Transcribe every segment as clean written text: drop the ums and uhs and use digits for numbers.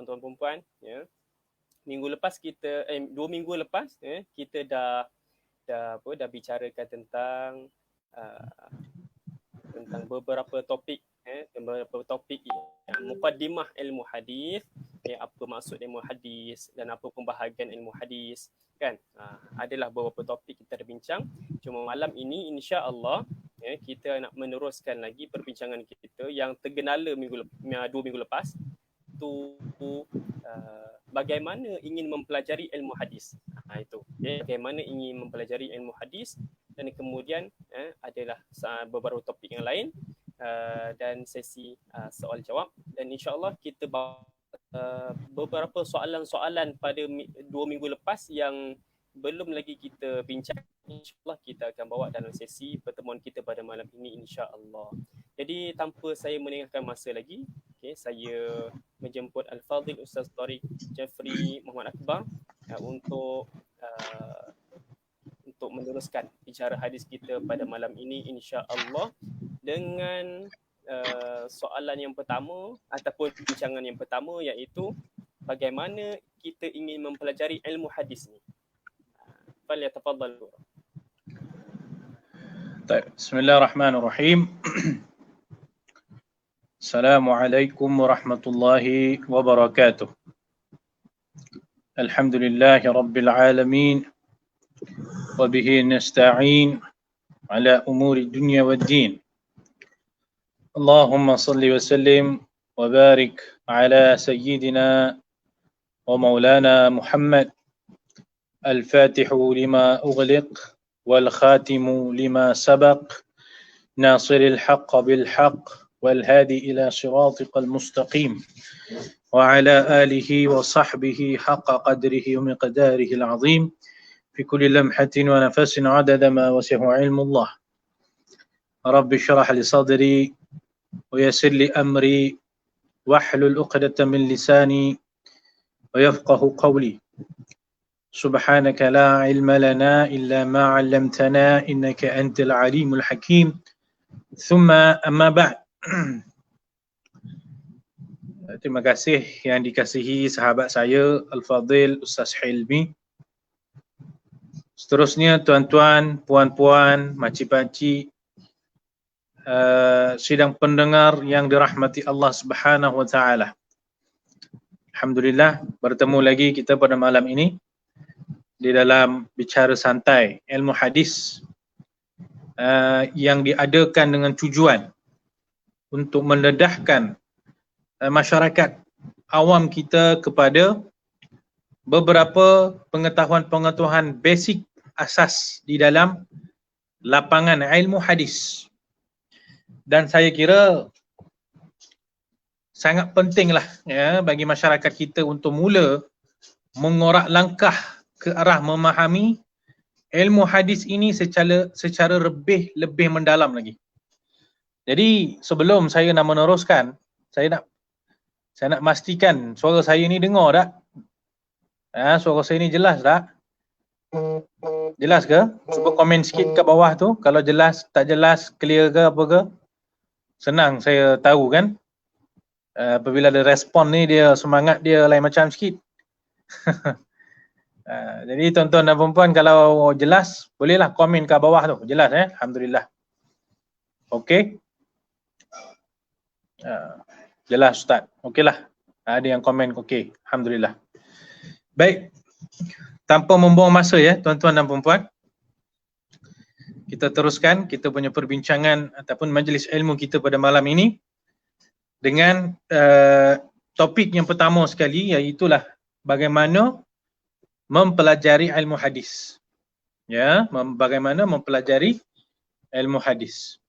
tuan-tuan perempuan, ya. Minggu lepas kita 2 minggu lepas kita dah bicarakan tentang beberapa topik beberapa topik yang muqaddimah ilmu hadis, apa maksud ilmu hadis dan apa pembahagian ilmu hadis kan. Adalah beberapa topik kita dah bincang. Cuma malam ini insya-Allah kita nak meneruskan lagi perbincangan kita yang tergenala 2 minggu lepas tu, bagaimana ingin mempelajari ilmu hadis. Itu bagaimana ingin mempelajari ilmu hadis, dan kemudian adalah beberapa topik yang lain dan sesi soal jawab, dan insya-Allah kita beberapa soalan-soalan pada 2 minggu lepas yang belum lagi kita bincang, insya-Allah kita akan bawa dalam sesi pertemuan kita pada malam ini insya-Allah. Jadi tanpa saya meninggalkan masa lagi, saya menjemput Al-Fadhil Ustaz Tariq Jafri Muhammad Akbar untuk meneruskan bicara hadis kita pada malam ini insya-Allah dengan soalan yang pertama ataupun bincangan yang pertama, iaitu bagaimana kita ingin mempelajari ilmu hadis ni. Falyatafaddal. Baik, bismillahirrahmanirrahim. Assalamualaikum warahmatullahi wabarakatuh. Alhamdulillahi rabbil alamin. وبه نستعين على أمور الدنيا والدين. اللهم صل وسلم وبارك على سيدنا ومولانا محمد الفاتح لما أغلق والخاتم لما سبق ناصر الحق بالحق والهادي إلى صراطك المستقيم وعلى آله وصحبه حق قدره ومقداره العظيم في كل لمحة ونفس عدد ما وسع علم الله. رب اشرح لي صدري ويسر لي أمري واحلل عقدة من لساني ويفقه قولي. سبحانك لا علم لنا إلا ما علمتنا إنك أنت العليم الحكيم. ثم أما بعد. Terima kasih yang dikasihi sahabat saya Al-Fadhil Ustaz Hilmi. Seterusnya tuan-tuan, puan-puan, makcik-makcik, sidang pendengar yang dirahmati Allah Subhanahu wa taala. Alhamdulillah bertemu lagi kita pada malam ini di dalam bicara santai ilmu hadis yang diadakan dengan tujuan untuk mendedahkan masyarakat awam kita kepada beberapa pengetahuan-pengetahuan basic asas di dalam lapangan ilmu hadis. Dan saya kira sangat pentinglah bagi masyarakat kita untuk mula mengorak langkah ke arah memahami ilmu hadis ini secara lebih mendalam lagi. Jadi sebelum saya nak meneruskan, saya nak pastikan suara saya ni dengar tak? Suara saya ni jelas tak? Jelas ke? Cuba komen sikit kat bawah tu. Kalau jelas, tak jelas, clear ke apa ke? Senang saya tahu kan. Apabila ada respon ni, dia semangat dia lain macam sikit. Jadi tuan-tuan dan perempuan, kalau jelas, bolehlah komen kat bawah tu. Jelas Alhamdulillah. Okey. Jelas Ustaz. Okeylah. Ada yang komen okey. Alhamdulillah. Baik, tanpa membuang masa tuan-tuan dan perempuan, kita teruskan kita punya perbincangan ataupun majlis ilmu kita pada malam ini dengan topik yang pertama sekali, iaitulah bagaimana mempelajari ilmu hadis. Bagaimana mempelajari ilmu hadis.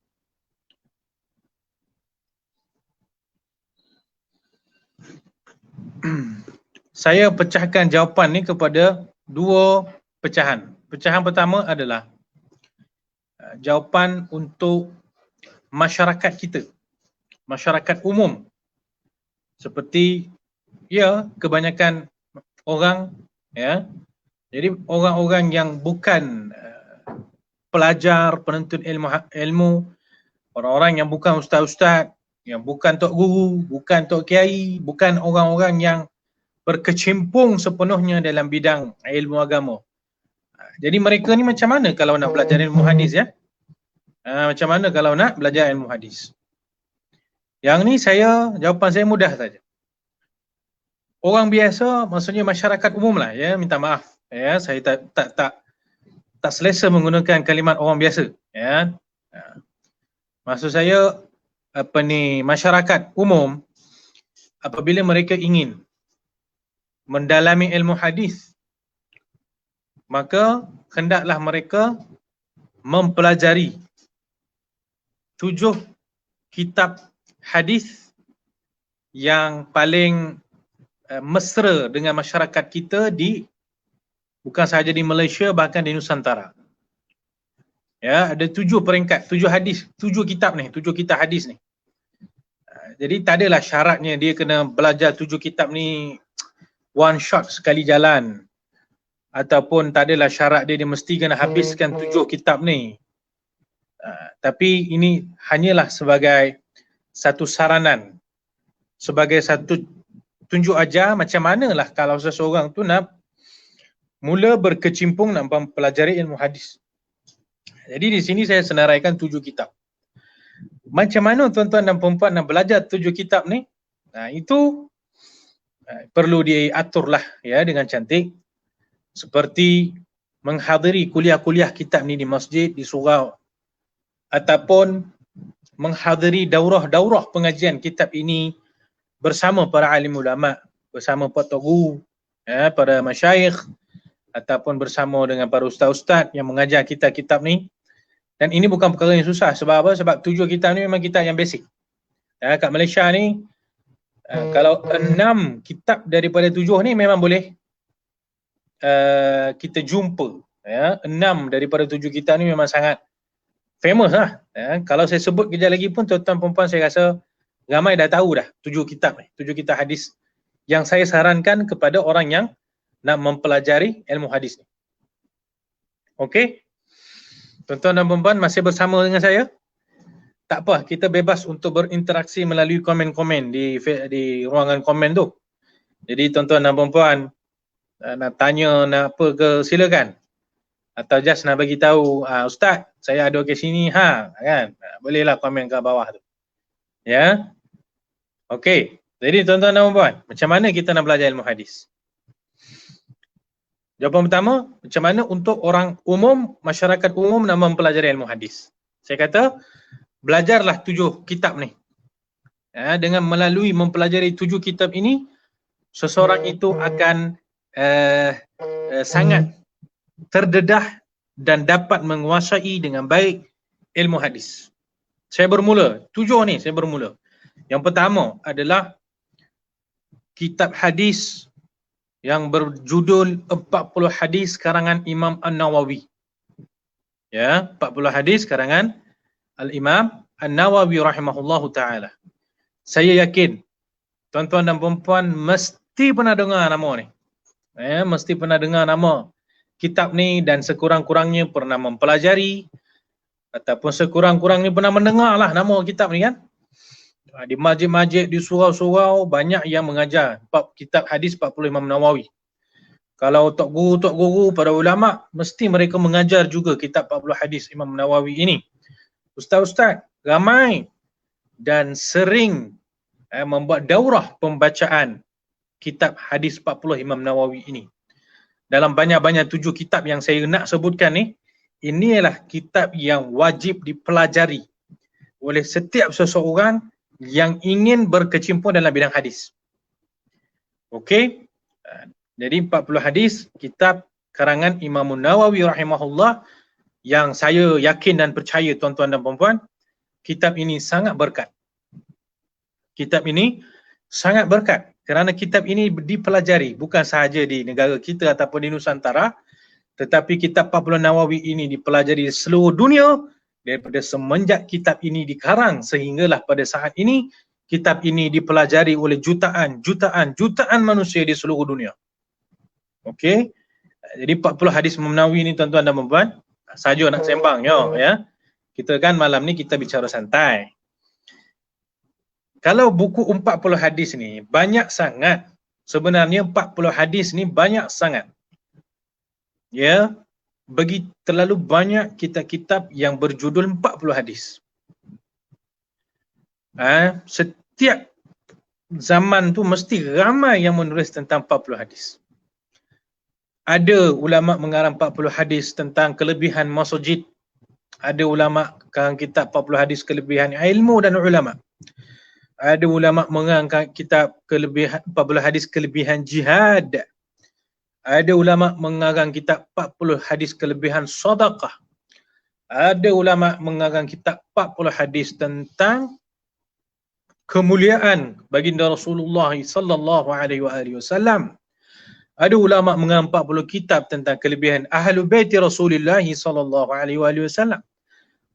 Saya pecahkan jawapan ni kepada dua pecahan. Pecahan pertama adalah jawapan untuk masyarakat kita, masyarakat umum. Seperti kebanyakan orang jadi orang-orang yang bukan pelajar, penuntut ilmu, orang-orang yang bukan ustaz-ustaz, yang bukan tok guru, bukan tok kiai, bukan orang-orang yang berkecimpung sepenuhnya dalam bidang ilmu agama. Jadi mereka ni macam mana kalau nak belajar ilmu hadis ya? Macam mana kalau nak belajar ilmu hadis? Yang ni jawapan saya mudah saja. Orang biasa, maksudnya masyarakat umum lah ya, minta maaf ya, saya tak selesa menggunakan kalimat orang biasa ya. Maksud saya masyarakat umum apabila mereka ingin mendalami ilmu hadis, maka hendaklah mereka mempelajari 7 kitab hadis yang paling mesra dengan masyarakat kita bukan sahaja di Malaysia, bahkan di Nusantara. Ya, ada 7 peringkat, 7 hadis, 7 kitab hadis ni. Jadi tak adalah syaratnya dia kena belajar 7 kitab ni one shot sekali jalan, ataupun tak adalah syarat dia mesti kena habiskan 7 kitab ni. Tapi ini hanyalah sebagai satu saranan, sebagai satu tunjuk ajar macam manalah kalau seseorang tu nak mula berkecimpung nak mempelajari ilmu hadis. Jadi di sini saya senaraikan 7 kitab. Macam mana tuan-tuan dan puan-puan nak belajar 7 kitab ni? Itu perlu diaturlah ya dengan cantik, seperti menghadiri kuliah-kuliah kitab ni di masjid, di surau, ataupun menghadiri daurah-daurah pengajian kitab ini bersama para alim ulama, bersama para guru, ya, para masyayikh, ataupun bersama dengan para ustaz-ustaz yang mengajar kitab-kitab ni. Dan ini bukan perkara yang susah. Sebab apa? Sebab 7 kitab ni memang kitab yang basic. Ya, kat Malaysia ni kalau 6 kitab daripada 7 ni memang boleh kita jumpa. Ya, 6 daripada 7 kitab ni memang sangat famous lah. Ya, kalau saya sebut kejap lagi pun tuan-tuan perempuan saya rasa ramai dah tahu dah 7 kitab ni, 7 kitab hadis yang saya sarankan kepada orang yang nak mempelajari ilmu hadis ni. Okey? Tuan-tuan dan puan-puan masih bersama dengan saya? Tak apa, kita bebas untuk berinteraksi melalui komen-komen di ruangan komen tu. Jadi tuan-tuan dan puan-puan nak tanya, nak apa ke, silakan. Atau just nak bagi tahu, Ustaz, saya ada ke sini, kan? Bolehlah komen kat bawah tu. Ya. Okey. Jadi tuan-tuan dan puan-puan, macam mana kita nak belajar ilmu hadis? Jawapan pertama, macam mana untuk orang umum, masyarakat umum nak mempelajari ilmu hadis? Saya kata, belajarlah 7 kitab ni. Ya, dengan melalui mempelajari 7 kitab ini, seseorang itu akan sangat terdedah dan dapat menguasai dengan baik ilmu hadis. Saya bermula, 7 ni saya bermula. Yang pertama adalah kitab hadis yang berjudul 40 hadis karangan Imam An-Nawawi. Ya, 40 hadis karangan Al-Imam An-Nawawi rahimahullahu ta'ala. Saya yakin tuan-tuan dan puan-puan mesti pernah dengar nama ni. Ya, mesti pernah dengar nama kitab ni dan sekurang-kurangnya pernah mempelajari ataupun sekurang-kurangnya pernah mendengar lah nama kitab ni kan. Di masjid-masjid, di surau-surau banyak yang mengajar kitab hadis 40 Imam Nawawi. Kalau tok guru, para ulama mesti mereka mengajar juga kitab 40 hadis Imam Nawawi ini. Ustaz-ustaz ramai dan sering membuat daurah pembacaan kitab hadis 40 Imam Nawawi ini. Dalam banyak-banyak 7 kitab yang saya nak sebutkan ni, ini adalah kitab yang wajib dipelajari oleh setiap seseorang yang ingin berkecimpung dalam bidang hadis. Okey. Jadi 40 hadis kitab karangan Imam Nawawi rahimahullah yang saya yakin dan percaya tuan-tuan dan puan-puan, kitab ini sangat berkat. Kitab ini sangat berkat kerana kitab ini dipelajari bukan sahaja di negara kita ataupun di Nusantara, tetapi kitab 40 Nawawi ini dipelajari di seluruh dunia. Daripada semenjak kitab ini dikarang sehinggalah pada saat ini kitab ini dipelajari oleh jutaan manusia di seluruh dunia. Okey. Jadi 40 hadis Imam Nawawi ini tuan-tuan dan puan-puan, saja nak sembang ya. Kita kan malam ni kita bicara santai. Kalau buku 40 hadis ni banyak sangat sebenarnya 40 hadis ni banyak sangat. Ya, bagi terlalu banyak kitab-kitab yang berjudul 40 hadis. Setiap zaman tu mesti ramai yang menulis tentang 40 hadis. Ada ulama mengarang 40 hadis tentang kelebihan masjid. Ada ulama karang kitab 40 hadis kelebihan ilmu dan ulama. Ada ulama mengarang kitab kelebihan 40 hadis kelebihan jihad. Ada ulama mengarang kitab 40 hadis kelebihan sedekah. Ada ulama mengarang kitab 40 hadis tentang kemuliaan baginda Rasulullah sallallahu alaihi wasallam. Ada ulama mengarang 40 kitab tentang kelebihan Ahlul Bait Rasulullah sallallahu alaihi wasallam.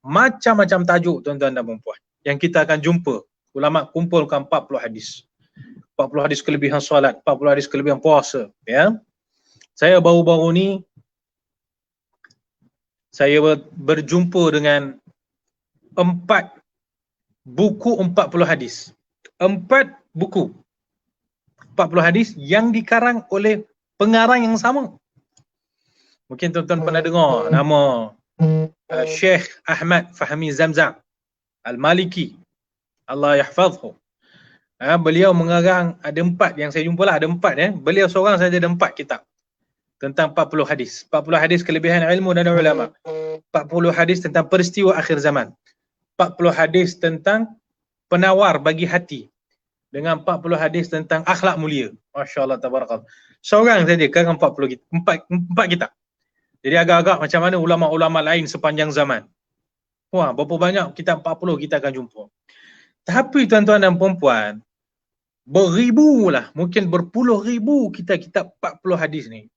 Macam-macam tajuk tuan-tuan dan puan-puan yang kita akan jumpa. Ulama kumpulkan 40 hadis. 40 hadis kelebihan solat, 40 hadis kelebihan puasa, ya. Saya baru-baru ni saya berjumpa dengan 4 buku 40 hadis. 4 buku 40 hadis yang dikarang oleh pengarang yang sama. Mungkin tuan-tuan pernah dengar nama Syekh Ahmad Fahmi Zamzam Al-Maliki, Allah yahfazhu. Beliau mengarang ada 4 yang saya jumpa lah, ada 4 Beliau seorang saja ada 4 kitab tentang 40 hadis. 40 hadis kelebihan ilmu dan ulama. 40 hadis tentang peristiwa akhir zaman. 40 hadis tentang penawar bagi hati. Dengan 40 hadis tentang akhlak mulia. Masya-Allah tabarakallah. Seorang saja karang 40 4 kitab. Jadi agak-agak macam mana ulama-ulama lain sepanjang zaman. Wah, berapa banyak kitab 40 kita akan jumpa. Tapi tuan-tuan dan puan-puan, beribu lah, mungkin berpuluh ribu kitab 40 hadis ni.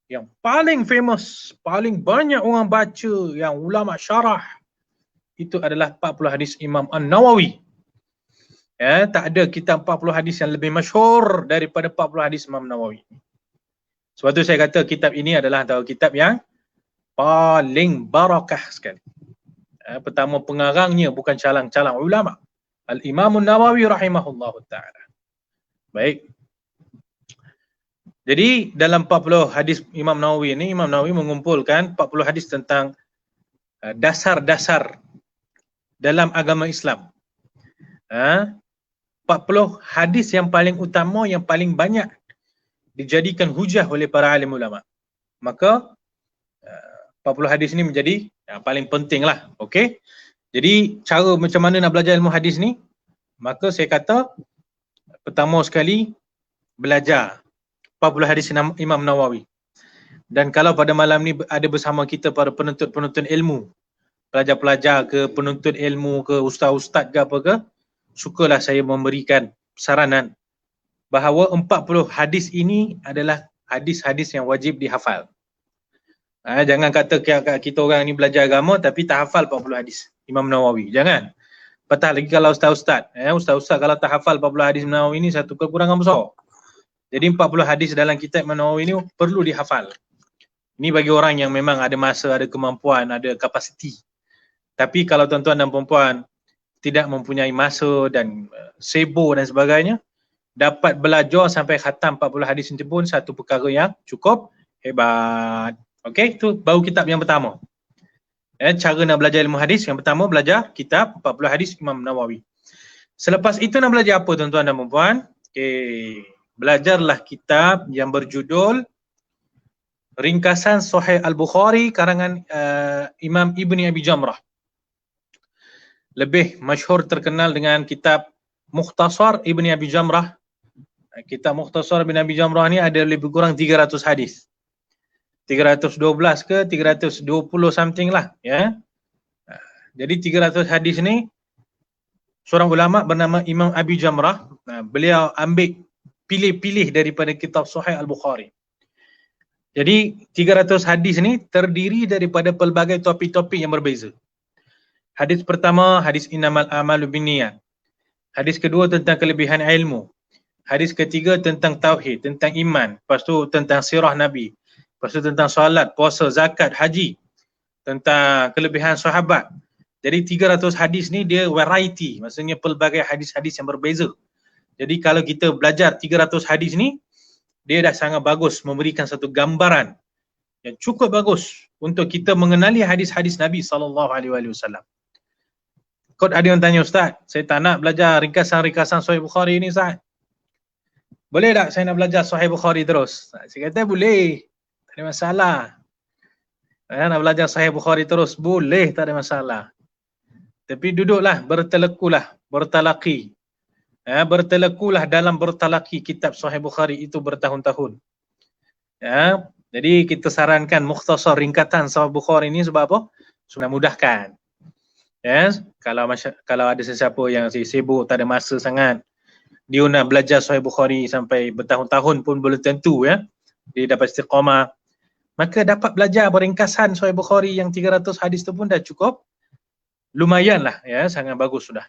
Yang paling famous, paling banyak orang baca, yang ulama syarah, itu adalah 40 hadis Imam An-Nawawi. Ya, tak ada kitab 40 hadis yang lebih masyhur daripada 40 hadis Imam Nawawi. Sebab tu saya kata kitab ini adalah antara kitab yang paling barakah sekali. Pertama pengarangnya bukan calang-calang ulama. Al-Imam An-Nawawi rahimahullahu ta'ala. Baik. Jadi dalam 40 hadis Imam Nawawi ini, Imam Nawawi mengumpulkan 40 hadis tentang dasar-dasar dalam agama Islam. 40 hadis yang paling utama, yang paling banyak dijadikan hujah oleh para alim ulama. Maka 40 hadis ini menjadi yang paling penting lah. Okay? Jadi cara macam mana nak belajar ilmu hadis ni? Maka saya kata pertama sekali belajar 40 hadis Imam Nawawi. Dan kalau pada malam ni ada bersama kita para penuntut-penuntut ilmu, pelajar-pelajar ke, penuntut ilmu ke, ustaz-ustaz ke apa ke, sukalah saya memberikan saranan bahawa 40 hadis ini adalah hadis-hadis yang wajib dihafal. Jangan kata kita orang ni belajar agama tapi tak hafal 40 hadis Imam Nawawi. Jangan. Patah lagi kalau ustaz-ustaz. Ustaz-ustaz kalau tak hafal 40 hadis Imam Nawawi ni satu kekurangan besar. Jadi 40 hadis dalam kitab Imam Nawawi ni perlu dihafal. Ini bagi orang yang memang ada masa, ada kemampuan, ada kapasiti. Tapi kalau tuan-tuan dan puan-puan tidak mempunyai masa dan sibuk dan sebagainya, dapat belajar sampai khatam 40 hadis itu pun satu perkara yang cukup hebat. Okey, itu baru kitab yang pertama. Cara nak belajar ilmu hadis, yang pertama belajar kitab 40 hadis Imam Nawawi. Selepas itu nak belajar apa tuan-tuan dan puan-puan? Okey, belajarlah kitab yang berjudul Ringkasan Sahih Al-Bukhari karangan Imam Ibni Abi Jamrah. Lebih masyhur terkenal dengan kitab Mukhtasar Ibni Abi Jamrah. Kitab Mukhtasar Ibni Abi Jamrah ni ada lebih kurang 300 hadis. 312 ke 320 something lah, ya. Jadi 300 hadis ni seorang ulama bernama Imam Abi Jamrah, beliau ambil pilih-pilih daripada kitab Sahih Al-Bukhari. Jadi 300 hadis ni terdiri daripada pelbagai topik-topik yang berbeza. Hadis pertama, hadis innamal a'malu binniyat. Hadis kedua tentang kelebihan ilmu. Hadis ketiga tentang tauhid, tentang iman. Lepas tu tentang sirah Nabi. Lepas tu tentang solat, puasa, zakat, haji. Tentang kelebihan sahabat. Jadi 300 hadis ni dia variety. Maksudnya pelbagai hadis-hadis yang berbeza. Jadi kalau kita belajar 300 hadis ni, dia dah sangat bagus memberikan satu gambaran yang cukup bagus untuk kita mengenali hadis-hadis Nabi SAW. Kau ada yang tanya, Ustaz, saya tak nak belajar ringkasan-ringkasan Sahih Bukhari ni, Ustaz. Boleh tak saya nak belajar Sahih Bukhari terus? Saya kata boleh, tak ada masalah. Nak belajar Sahih Bukhari terus, boleh, tak ada masalah. Tapi duduklah, bertalaki. Bertelekulah dalam bertalaki kitab Sahih Bukhari itu bertahun-tahun. Jadi kita sarankan mukhtasar ringkatan Sahih Bukhari ini sebab apa? Supaya mudahkan. Kalau ada sesiapa yang sibuk, tak ada masa sangat, dia nak belajar Sahih Bukhari sampai bertahun-tahun pun belum tentu dia dapat istiqamah, maka dapat belajar ringkasan Sahih Bukhari yang 300 hadis tu pun dah cukup lumayan lah, sangat bagus sudah.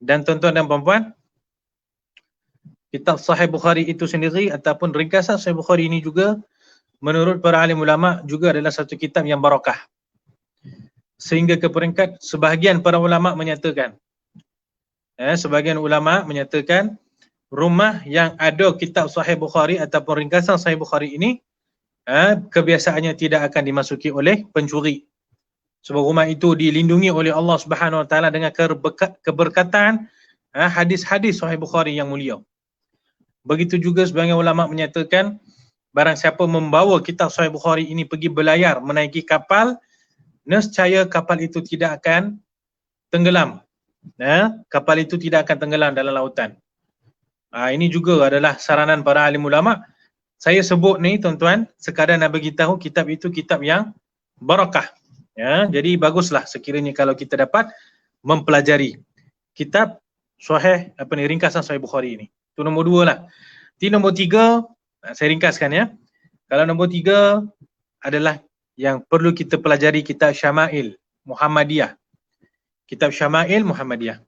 Dan tuan-tuan dan puan-puan, kitab Sahih Bukhari itu sendiri ataupun ringkasan Sahih Bukhari ini juga menurut para alim ulama juga adalah satu kitab yang barakah. Sehingga ke peringkat sebahagian para ulama menyatakan, rumah yang ada kitab Sahih Bukhari ataupun ringkasan Sahih Bukhari ini kebiasaannya tidak akan dimasuki oleh pencuri. Sebab rumah itu dilindungi oleh Allah Subhanahu Wa Taala dengan keberkatan hadis-hadis Sahih Bukhari yang mulia. Begitu juga sebagian ulama menyatakan, barang siapa membawa kitab Sahih Bukhari ini pergi berlayar menaiki kapal, nescaya kapal itu tidak akan tenggelam. Kapal itu tidak akan tenggelam dalam lautan. Ini juga adalah saranan para alim ulama. Saya sebut ni tuan-tuan sekadar nak bagi tahu kitab itu kitab yang barakah. Jadi baguslah sekiranya kalau kita dapat mempelajari kitab Sahih ringkasan Sahih Bukhari ini. Itu nombor 2 lah. Nombor 3 saya ringkaskan Kalau nombor 3 adalah yang perlu kita pelajari kitab Syama'il Muhammadiyah. Kitab Syama'il Muhammadiyah.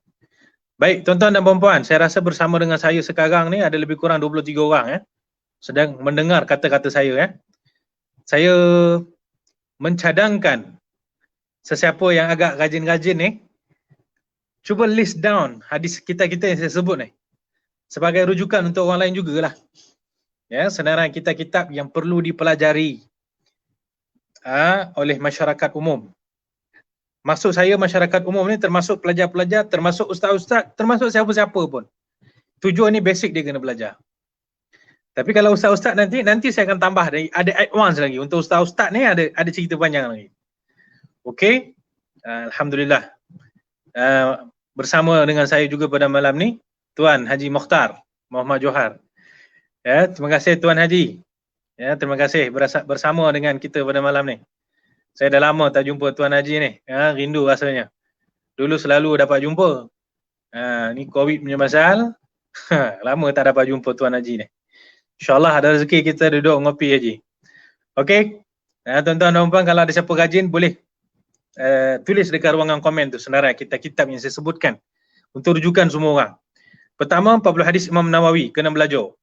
Baik tuan-tuan dan puan-puan, saya rasa bersama dengan saya sekarang ni ada lebih kurang 23 orang sedang mendengar kata-kata saya. Saya mencadangkan sesiapa yang agak rajin-rajin ni, cuba list down hadis kita-kita yang saya sebut ni sebagai rujukan untuk orang lain jugalah. Senarai kitab-kitab yang perlu dipelajari oleh masyarakat umum. Maksud saya masyarakat umum ni termasuk pelajar-pelajar, termasuk ustaz-ustaz, termasuk siapa-siapa pun. Tujuan ni basic dia kena belajar. Tapi kalau ustaz-ustaz nanti saya akan tambah ada advance lagi. Untuk ustaz-ustaz ni ada cerita panjang lagi. Okey. Alhamdulillah. Bersama dengan saya juga pada malam ni Tuan Haji Mokhtar Muhammad Johar. Terima kasih Tuan Haji. Terima kasih bersama dengan kita pada malam ni. Saya dah lama tak jumpa Tuan Haji ni. Rindu rasanya. Dulu selalu dapat jumpa. Ni COVID punya pasal. Lama tak dapat jumpa Tuan Haji ni. InsyaAllah ada rezeki kita duduk ngopi Haji. Okey. Tuan-tuan dan puan, kalau ada siapa rajin boleh tulis dekat ruangan komen tu senarai kitab-kitab yang saya sebutkan untuk rujukan semua orang. Pertama 40 hadis Imam Nawawi kena belajar.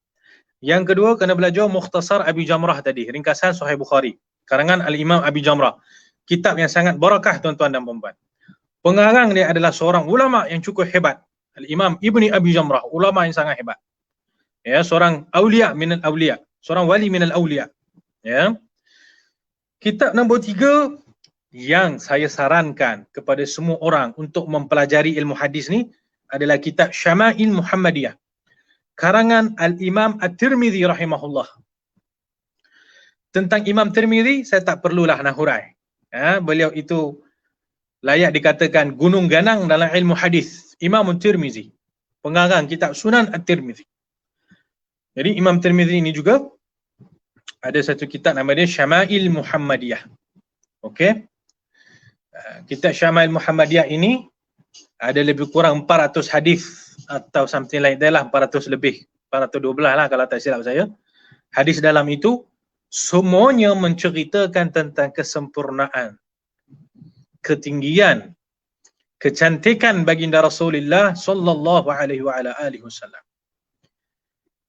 Yang kedua kena belajar Mukhtasar Abi Jamrah tadi, ringkasan Sahih Bukhari karangan Al-Imam Abi Jamrah. Kitab yang sangat barakah tuan-tuan dan puan-puan. Pengarang dia adalah seorang ulama yang cukup hebat. Al-Imam Ibni Abi Jamrah, ulama yang sangat hebat. Seorang awliya minal awliya, seorang wali minal awliya. Kitab nombor 3 yang saya sarankan kepada semua orang untuk mempelajari ilmu hadis ni adalah kitab Syama'il Muhammadiyah karangan Al-Imam At-Tirmidzi rahimahullah. Tentang Imam Tirmidzi saya tak perlulah nak hurai. Beliau itu layak dikatakan gunung ganang dalam ilmu hadis. Imam Tirmidzi, pengarang kitab Sunan At-Tirmidzi. Jadi Imam Tirmidzi ini juga ada satu kitab nama dia Syama'il Muhammadiyah. Okey. Kitab Syama'il Muhammadiyah ini ada lebih kurang 400 hadis atau something like that lah, 400 lebih, 412 lah kalau tak silap saya. Hadis dalam itu semuanya menceritakan tentang kesempurnaan, ketinggian, kecantikan baginda Rasulullah sallallahu alaihi wasallam.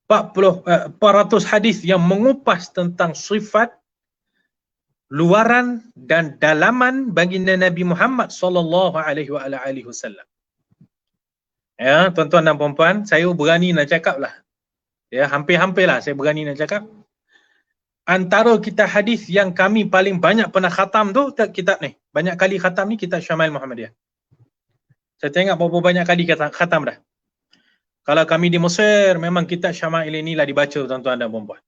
400 hadis yang mengupas tentang sifat luaran dan dalaman baginda Nabi Muhammad sallallahu alaihi wasallam. Tuan-tuan dan puan-puan, saya berani nak cakap lah. Ya, hampir-hampir lah saya berani nak cakap. Antara kitab hadis yang kami paling banyak pernah khatam tu kitab ni. Banyak kali khatam ni kitab Syama'il Muhammadiyah. Saya tengok berapa banyak kali khatam dah. Kalau kami di Mesir, memang kitab Syama'il inilah dibaca tuan-tuan dan puan-puan.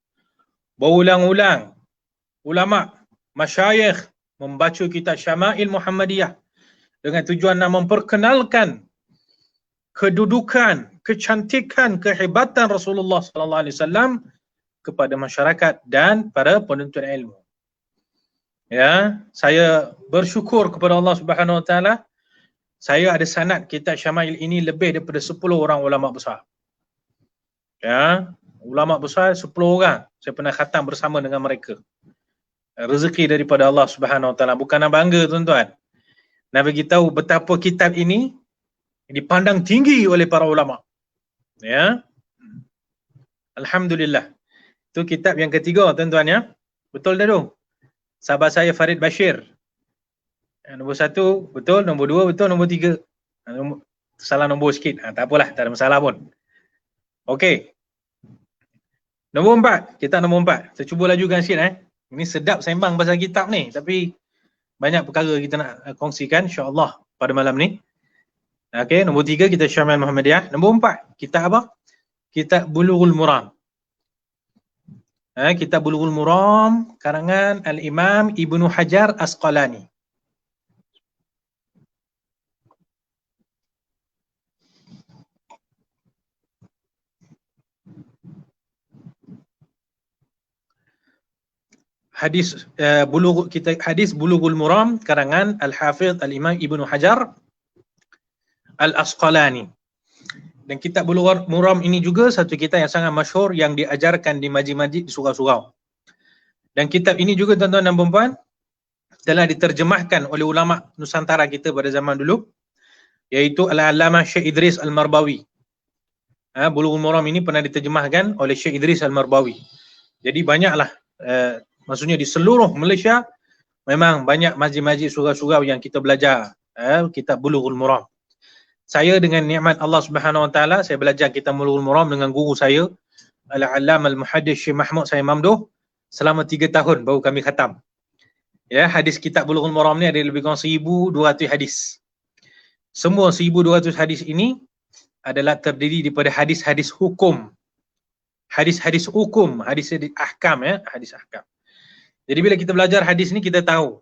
Berulang-ulang ulama, masyayikh membaca kitab Syama'il Muhammadiyah dengan tujuan nak memperkenalkan kedudukan, kecantikan, kehebatan Rasulullah sallallahu alaihi wasallam kepada masyarakat dan para penuntut ilmu. Ya, saya bersyukur kepada Allah Subhanahu wa taala. Saya ada sanad kitab Syama'il ini lebih daripada 10 orang ulama besar. Ya, ulama besar 10 orang. Saya pernah khatam bersama dengan mereka. Rezeki daripada Allah Subhanahu wa taala, bukan nak bangga tuan-tuan. Nak bagi tahu betapa kitab ini dipandang tinggi oleh para ulama. Ya. Alhamdulillah. Itu kitab yang ketiga tuan-tuan ya. Betul dah tu. Sahabat saya Farid Bashir. Nombor 1 betul, nombor 2 betul, nombor 3 salah nombor sikit. Tak apalah, tak ada masalah pun. Okey. Nombor 4, kitab nombor 4. Saya cuba lajukan sikit Ini sedap sembang pasal kitab ni, tapi banyak perkara kita nak kongsikan insya-Allah pada malam ni. Okey, nombor 3 kita Syama'il Muhammadiyah. Nombor 4, kitab apa? Kitab Bulughul Maram. Kitab Bulughul Maram karangan Al-Imam Ibnu Hajar Asqalani. Hadis Bulughul Maram karangan Al-Hafidh Al-Imam Ibnu Hajar Al-Asqalani. Dan kitab Bulughul Maram ini juga satu kitab yang sangat masyhur yang diajarkan di masjid-masjid di surau-surau. Dan kitab ini juga tuan-tuan dan puan-puan telah diterjemahkan oleh ulama Nusantara kita pada zaman dulu, iaitu Al-Allamah Syekh Idris Al-Marbawi. Bulughul Maram ini pernah diterjemahkan oleh Syekh Idris Al-Marbawi. Jadi banyaklah maksudnya di seluruh Malaysia memang banyak masjid-masjid surau-surau yang kita belajar kitab Bulughul Maram. Saya dengan nikmat Allah Subhanahu wa taala, saya belajar kitab Bulughul Maram dengan guru saya Al-Allamah Al-Muhaddits Syekh Mahmud Said Mamduh selama 3 tahun baru kami khatam. Ya, hadis kitab Bulughul Maram ni ada lebih kurang 1200 hadis. Semua 1200 hadis ini adalah terdiri daripada hadis-hadis hukum. Hadis-hadis hukum, hadis-hadis ahkam hadis ahkam. Jadi bila kita belajar hadis ni kita tahu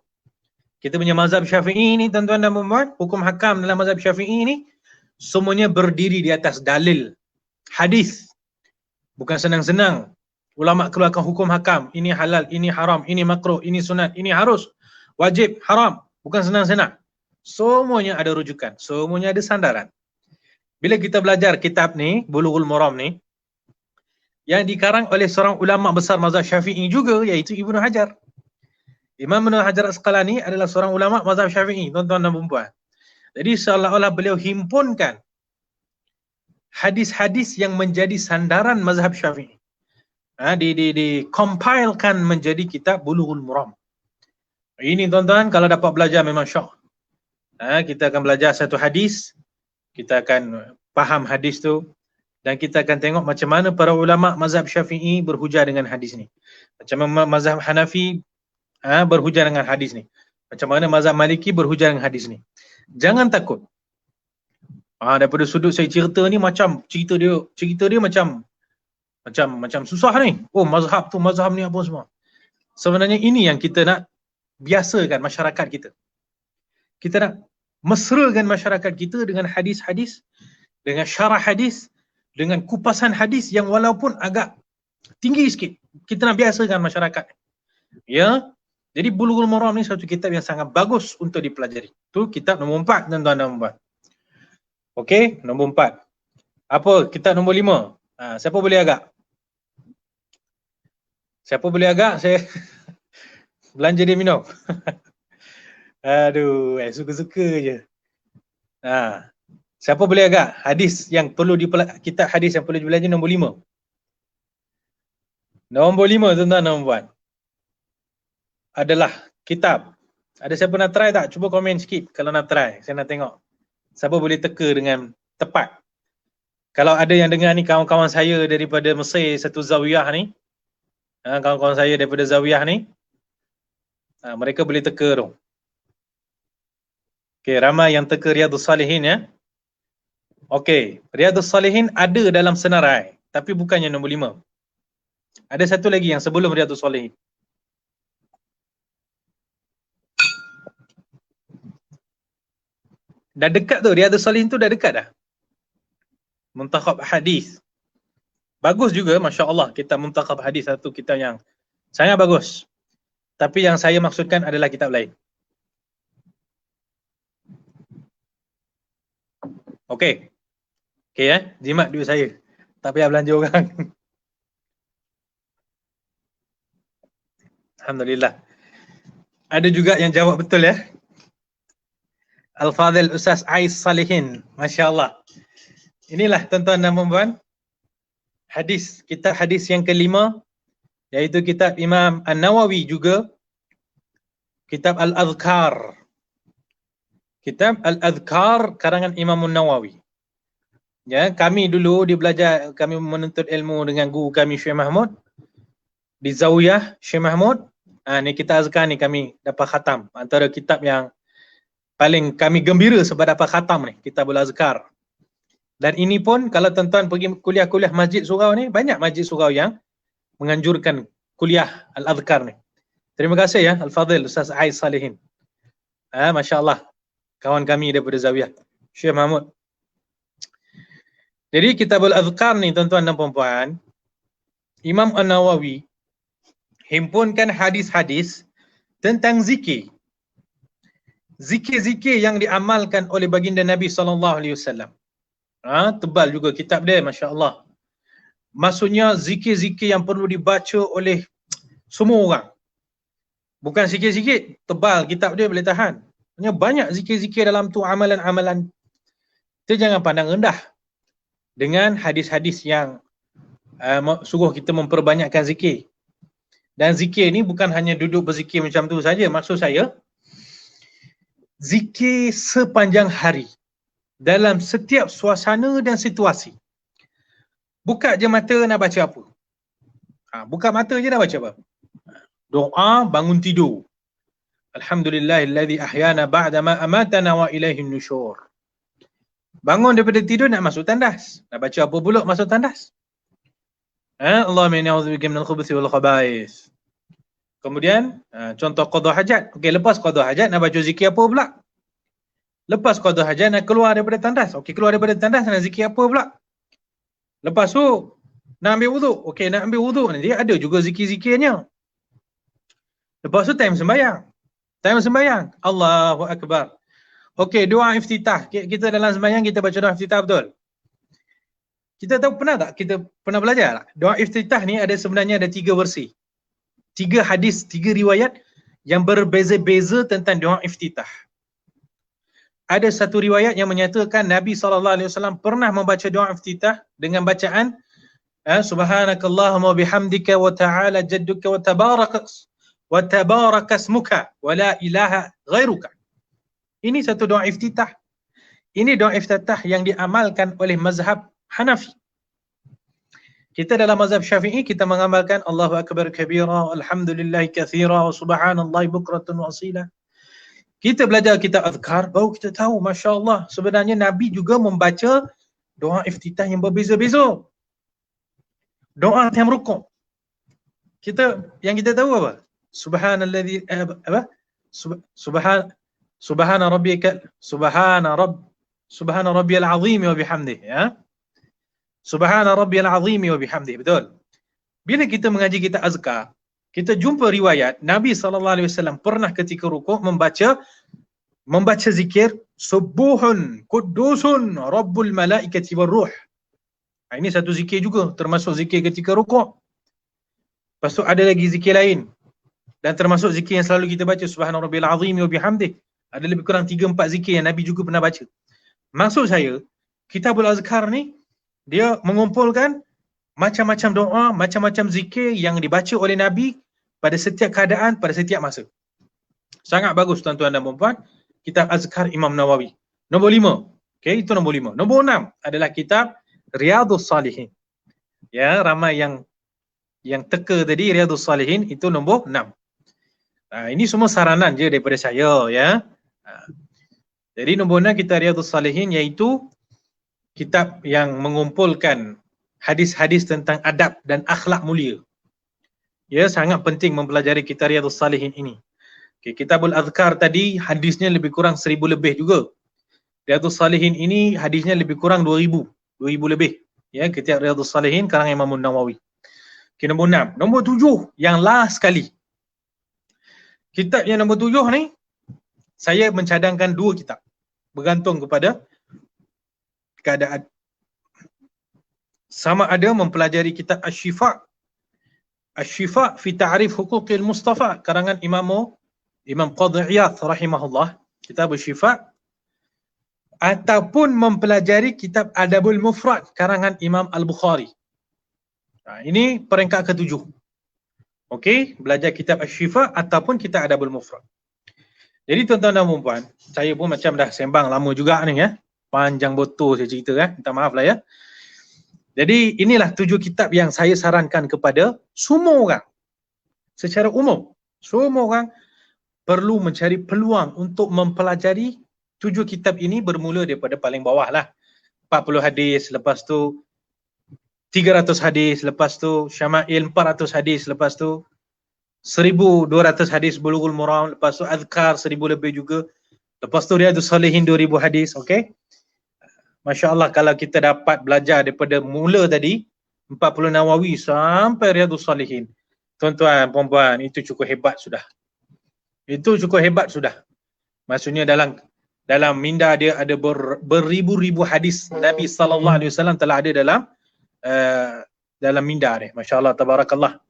kita punya mazhab Syafi'i ni tuan-tuan dan puan-puan, hukum hakam dalam mazhab Syafi'i ni semuanya berdiri di atas dalil hadis. Bukan senang-senang ulama keluarkan hukum hakam, ini halal, ini haram, ini makruh, ini sunat, ini harus, wajib, haram. Bukan senang-senang. Semuanya ada rujukan, semuanya ada sandaran. Bila kita belajar kitab ni, Bulughul Maram ni, yang dikarang oleh seorang ulama besar mazhab Syafi'i juga, iaitu Ibnu Hajar. Imam Ibnu Hajar Asqalani adalah seorang ulama mazhab Syafi'i, tuan-tuan dan puan-puan. Jadi seolah-olah beliau himpunkan hadis-hadis yang menjadi sandaran mazhab Syafi'i. Compilekan menjadi kitab Bulughul Maram. Ini tuan-tuan kalau dapat belajar memang syok. Kita akan belajar satu hadis, kita akan faham hadis tu, dan kita akan tengok macam mana para ulama mazhab Syafi'i berhujah dengan hadis ni. Macam mana mazhab Hanafi berhujah dengan hadis ni. Macam mana mazhab Maliki berhujah dengan hadis ni. Jangan takut. Daripada sudut saya cerita ni macam cerita dia macam susah ni. Oh, mazhab tu, mazhab ni apa semua. Sebenarnya ini yang kita nak biasakan masyarakat kita. Kita nak mesrakan masyarakat kita dengan hadis-hadis, dengan syarah hadis, dengan kupasan hadis yang walaupun agak tinggi sikit. Kita nak biasakan masyarakat. Ya. Jadi Bulughul Maram ni satu kitab yang sangat bagus untuk dipelajari. Tu kitab nombor 4 tuan-tuan dan puan. Okey, nombor 4. Apa kitab nombor 5? Siapa boleh agak? Siapa boleh agak? Saya belanja dia minum. Aduh, suka-suka je. Siapa boleh agak? Hadis yang perlu kitab hadis yang perlu dipelajari nombor 5. Nombor 5 tuan-tuan dan puan adalah kitab. Ada siapa nak try tak? Cuba komen sikit kalau nak try. Saya nak tengok siapa boleh teka dengan tepat. Kalau ada yang dengar ni kawan-kawan saya daripada Mesir, satu zawiyah ni, kawan-kawan saya daripada zawiyah ni, mereka boleh teka tu. Okey, ramai yang teka Riyadhus Salihin ya. Okey, Riyadhus Salihin ada dalam senarai, tapi bukannya nombor 5. Ada satu lagi yang sebelum Riyadhus Salihin. Dah dekat tu, Riyadhus Salihin tu dah dekat dah. Muntakhab hadis. Bagus juga, Masya Allah, kitab Muntakhab hadis, satu kitab yang sangat bagus. Tapi yang saya maksudkan adalah kitab lain. Okey. Okey jimat duit saya. Tak payah belanja orang. Alhamdulillah. Ada juga yang jawab betul ya. Al-Fadhil Ustaz Ais Salihin. Masya Allah. Inilah tuan-tuan dan puan-puan. Hadis, kitab hadis yang kelima, iaitu kitab Imam An-Nawawi juga. Kitab Al-Adhkar. Kitab Al-Adhkar karangan Imam An-Nawawi. Ya, kami dulu kami menuntut ilmu dengan guru kami Syekh Mahmud di Zawiyah Syekh Mahmud. Ni kitab azkar ni kami dapat khatam. Antara kitab yang paling kami gembira sebab dapat khatam ni, Kitabul Azkar. Dan ini pun kalau tuan-tuan pergi kuliah-kuliah masjid surau ni, banyak masjid surau yang menganjurkan kuliah Al-Azkar ni. Terima kasih ya Al-Fadhil Ustaz Ais Salihin. Masya Allah, kawan kami daripada Zawiyah Syekh Mahmud. Jadi Kitabul Azkar ni tuan-tuan dan puan-puan, Imam An-Nawawi himpunkan hadis-hadis tentang zikir. Zikir-zikir yang diamalkan oleh baginda Nabi SAW. Tebal juga kitab dia, Masya Allah. Maksudnya zikir-zikir yang perlu dibaca oleh semua orang. Bukan sikit-sikit, tebal kitab dia boleh tahan. Banyak zikir-zikir dalam tu, amalan-amalan. Kita jangan pandang rendah dengan hadis-hadis yang suruh kita memperbanyakkan zikir. Dan zikir ni bukan hanya duduk berzikir macam tu saja. Maksud saya, zikir sepanjang hari dalam setiap suasana dan situasi. Buka je mata nak baca apa? Buka mata je nak baca apa? Doa bangun tidur. Alhamdulillahilladzi ahyana ba'da ma amatana wa ilaihin nusyur. Bangun daripada tidur nak masuk tandas. Nak baca apa pula masuk tandas? Allahumma inni a'udzubika minal khubuthi wal khaba'is. Kemudian contoh qada hajat. Okey, lepas qada hajat nak baca zikir apa pula? Lepas qada hajat nak keluar daripada tandas. Okey, keluar daripada tandas nak zikir apa pula? Lepas tu nak ambil wuduk. Okey, nak ambil wuduk nanti ada juga zikir-zikirnya. Lepas tu time sembahyang. Time sembahyang, Allahu Akbar. Okey, doa iftitah. Kita dalam sembahyang kita baca doa iftitah betul? Kita tahu pernah tak? Kita pernah belajar tak? Doa iftitah ni sebenarnya ada 3 versi. 3 hadis, 3 riwayat yang berbeza-beza tentang doa iftitah. Ada satu riwayat yang menyatakan Nabi SAW pernah membaca doa iftitah dengan bacaan Subhanakallahumma bihamdika wa ta'ala jadduka wa tabarakasmuka wa la ilaha ghairuka. Ini satu doa iftitah. Ini doa iftitah yang diamalkan oleh mazhab Hanafi. Kita dalam mazhab Syafi'i kita mengamalkan Allahu Akbar kabira, alhamdulillahi katsira wa subhanallahi bukratan wa asila. Kita belajar kitab azkar baru kita tahu masya-Allah sebenarnya Nabi juga membaca doa iftitah yang berbeza-beza. Doa time rukuk. Yang kita tahu apa? Subhanallazi subhana rabbiyal azim wa bihamdihi ya. Subhana rabbiyal azim wa bihamdihi, betul. Bila kita mengaji kitab azkar, kita jumpa riwayat Nabi SAW pernah ketika rukuk membaca zikir subuhun qudusun rabbul malaikati war ruh. Ini satu zikir juga termasuk zikir ketika rukuk. Lepas tu ada lagi zikir lain. Dan termasuk zikir yang selalu kita baca subhana rabbiyal azim wa bihamdihi. Ada lebih kurang 3-4 zikir yang Nabi juga pernah baca. Maksud saya, Kitabul Azkar ni dia mengumpulkan macam-macam doa, macam-macam zikir yang dibaca oleh Nabi pada setiap keadaan, pada setiap masa. Sangat bagus tuan-tuan dan puan-puan. Kitab Azkar Imam Nawawi. Nombor 5. Okey, itu nombor 5. Nombor 6 adalah kitab Riyadhus Salihin. Ya, ramai yang teka tadi Riyadhus Salihin itu nombor 6. Ini semua saranan je daripada saya ya. Jadi nombor 6 kita Riyadhus Salihin, iaitu kitab yang mengumpulkan hadis-hadis tentang adab dan akhlak mulia. Ya, sangat penting mempelajari kitab Riyadhus Salihin ini. Okay, Kitabul Azkar tadi hadisnya lebih kurang 1000 lebih juga. Riyadhus Salihin ini hadisnya lebih kurang 2000 lebih. Ya, kitab Riyadhus Salihin karangan Imam Nawawi. Okay, nombor 6. Nombor 7 yang last sekali. Kitab yang nombor 7 ni saya mencadangkan 2 kitab. Bergantung kepada keadaan. Sama ada mempelajari kitab Asy-Syifa. Asy-Syifa fi Ta'rif Huquqil Mustafa karangan Imam Qadhi Iyadh rahimahullah, kitab Asy-Syifa, ataupun mempelajari kitab Adabul Mufrad karangan Imam Al-Bukhari. Ini peringkat ke-7. Okey, belajar kitab Asy-Syifa ataupun kitab Adabul Mufrad. Jadi tuan-tuan dan puan-puan, saya pun macam dah sembang lama juga ni ya. Panjang botol saya cerita kan. Minta maaf lah ya. Jadi inilah 7 kitab yang saya sarankan kepada semua orang. Secara umum, semua orang perlu mencari peluang untuk mempelajari 7 kitab ini, bermula daripada paling bawah lah. 40 hadis, lepas tu 300 hadis, lepas tu Syama'il 400 hadis, lepas tu 1200 hadis Bulughul Maram, lepas tu Azkar 1000 lebih juga, lepas tu Riyadhus Salihin 2000 hadis. Okey, Masya Allah, kalau kita dapat belajar daripada mula tadi 40 Nawawi sampai Riyadhus Salihin, tuan-tuan puan-puan, itu cukup hebat sudah. Itu cukup hebat sudah. Maksudnya dalam minda dia ada beribu-ribu hadis Nabi sallallahu alaihi wasallam telah ada dalam minda dia. Masya-Allah, tabarakallah.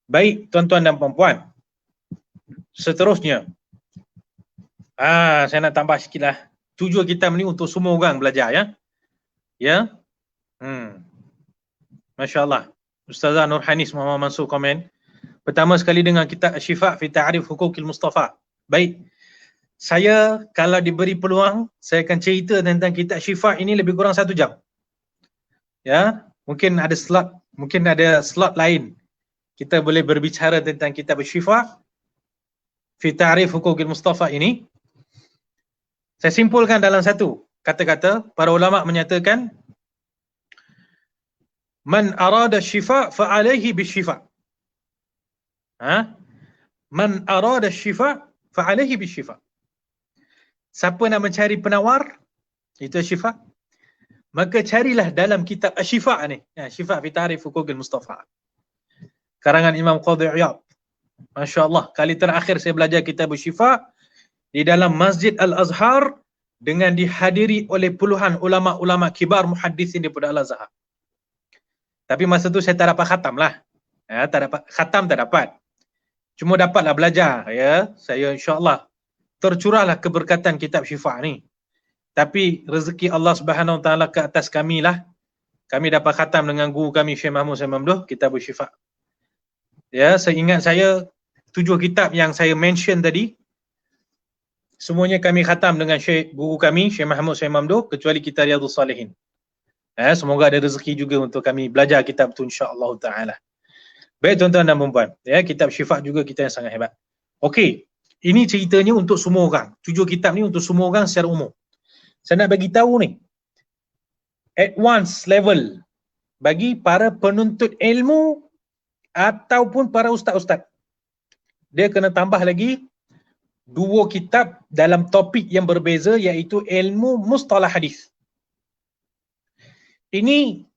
Baik tuan-tuan dan puan-puan. Seterusnya, saya nak tambah sikitlah. 7 kitab ni untuk semua orang belajar ya. Ya. Masya-Allah. Ustazah Nurhanis Muhammad Mansur komen. Pertama sekali dengan kitab Asy-Syifa fi Ta'rif Huquqil Mustafa. Baik. Saya kalau diberi peluang, saya akan cerita tentang kitab Asy-Syifa ini lebih kurang 1 jam. Ya, mungkin ada slot lain. Kita boleh berbicara tentang kitab Asy-Syifa fi Ta'rif Huquqil Mustafa ini. Saya simpulkan dalam satu kata-kata. Para ulama menyatakan, man arada syifa fa alaihi bisyifa. Man arada syifa fa alaihi bisyifa. Siapa nak mencari penawar, itu Asy-Syifa, maka carilah dalam kitab Asy-Syifa ni. Syifa fi Ta'rif Huquqil Mustafa, karangan Imam Qadhi Iyadh. Masya Allah, kali terakhir saya belajar kitab Asy-Syifa di dalam Masjid Al-Azhar dengan dihadiri oleh puluhan ulama-ulama kibar muhaddisin daripada Al-Azhar. Tapi masa tu saya tak dapat khatam lah. Khatam tak dapat. Cuma dapatlah belajar ya. Saya insya-Allah tercurahlah keberkatan kitab Syifa ni. Tapi rezeki Allah Subhanahu Wa Taala ke atas kami lah. Kami dapat khatam dengan guru kami Syekh Mahmud Said Mamduh, kitab Syifa. Ya, seingat saya 7 kitab yang saya mention tadi, semuanya kami khatam dengan guru kami Syekh Mahmud Said Mamduh, kecuali kitab Riyadhus Salihin. Semoga ada rezeki juga untuk kami belajar kitab tu insya-Allah taala. Baik tuan-tuan dan puan-puan, ya, kitab Syifa juga kita yang sangat hebat. Okey, ini ceritanya untuk semua orang. 7 kitab ni untuk semua orang secara umum. Saya nak bagi tahu ni, advance level bagi para penuntut ilmu ataupun para ustaz-ustaz. Dia kena tambah lagi 2 kitab dalam topik yang berbeza, iaitu ilmu mustalah hadis. Ini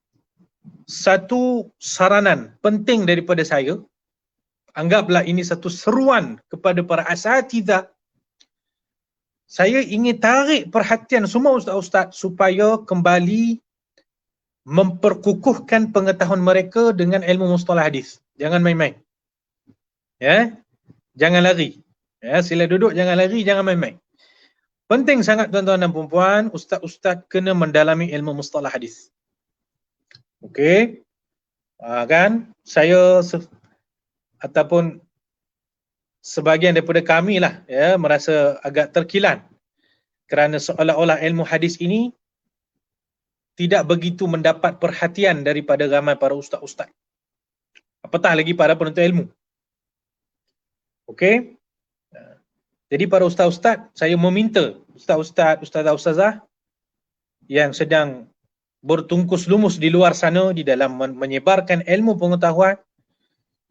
satu saranan penting daripada saya. Anggaplah ini satu seruan kepada para asatidzah. Saya ingin tarik perhatian semua ustaz-ustaz supaya kembali memperkukuhkan pengetahuan mereka dengan ilmu mustalah hadis. Jangan main-main. Ya, jangan lari. Ya, sila duduk, jangan lari, jangan main-main. Penting sangat tuan-tuan dan puan-puan, ustaz-ustaz kena mendalami ilmu mustalah hadis. Okey. Kan saya ataupun sebahagian daripada kami lah ya merasa agak terkilan kerana seolah-olah ilmu hadis ini tidak begitu mendapat perhatian daripada ramai para ustaz-ustaz. Apatah lagi para penuntut ilmu. Okey? Jadi para ustaz-ustaz, saya meminta ustaz-ustaz, ustazah-ustazah yang sedang bertungkus lumus di luar sana di dalam menyebarkan ilmu pengetahuan,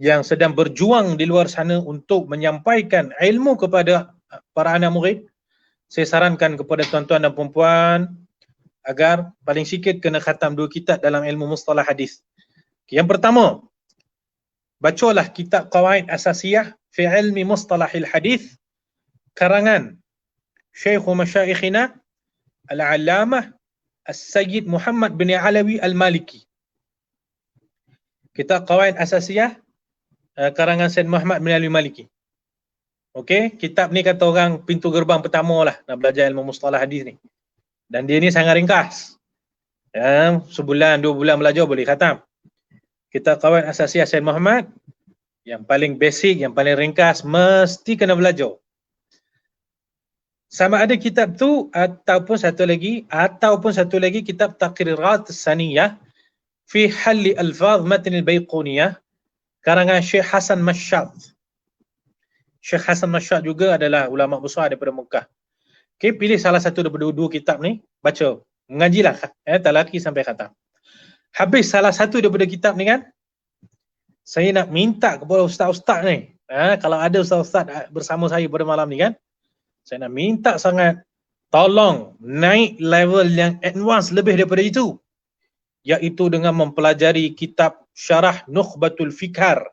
yang sedang berjuang di luar sana untuk menyampaikan ilmu kepada para anak murid, saya sarankan kepada tuan-tuan dan puan-puan agar paling sikit kena khatam 2 kitab dalam ilmu mustalah hadis. Yang pertama, bacalah kitab Qawaid Asasiyah fi Ilmi Mustalahil Hadis karangan Syekh Masyaikhina Al-Allamah As-Sayyid Muhammad bin Alawi Al-Maliki. Kitab Qawaid Asasiyah karangan Syed Muhammad bin Alawi Al-Maliki. Okey, kitab ni kata orang pintu gerbang pertama lah nak belajar ilmu mustalah hadis ni. Dan dia ni sangat ringkas. Ya, sebulan, 2 bulan belajar boleh khatam. Kitab Qawaid Asasiyah Syed Muhammad, yang paling basic, yang paling ringkas, mesti kena belajar. Sama ada kitab tu ataupun satu lagi kitab Taqrirat Saniyah fi Halli Alfaz Matn al-Baiquniyah karangan Syekh Hasan Mashad. Syekh Hasan Mashad juga adalah ulama besar daripada Mekah. Okey, pilih salah satu daripada 2 kitab ni, baca. Mengajilah talaki sampai khatam. Habis salah satu daripada kitab ni kan, saya nak minta kepada ustaz-ustaz ni, kalau ada ustaz-ustaz bersama saya pada malam ni kan, saya nak minta sangat tolong naik level yang advance lebih daripada itu, iaitu dengan mempelajari kitab Syarah Nukhbatul Fikar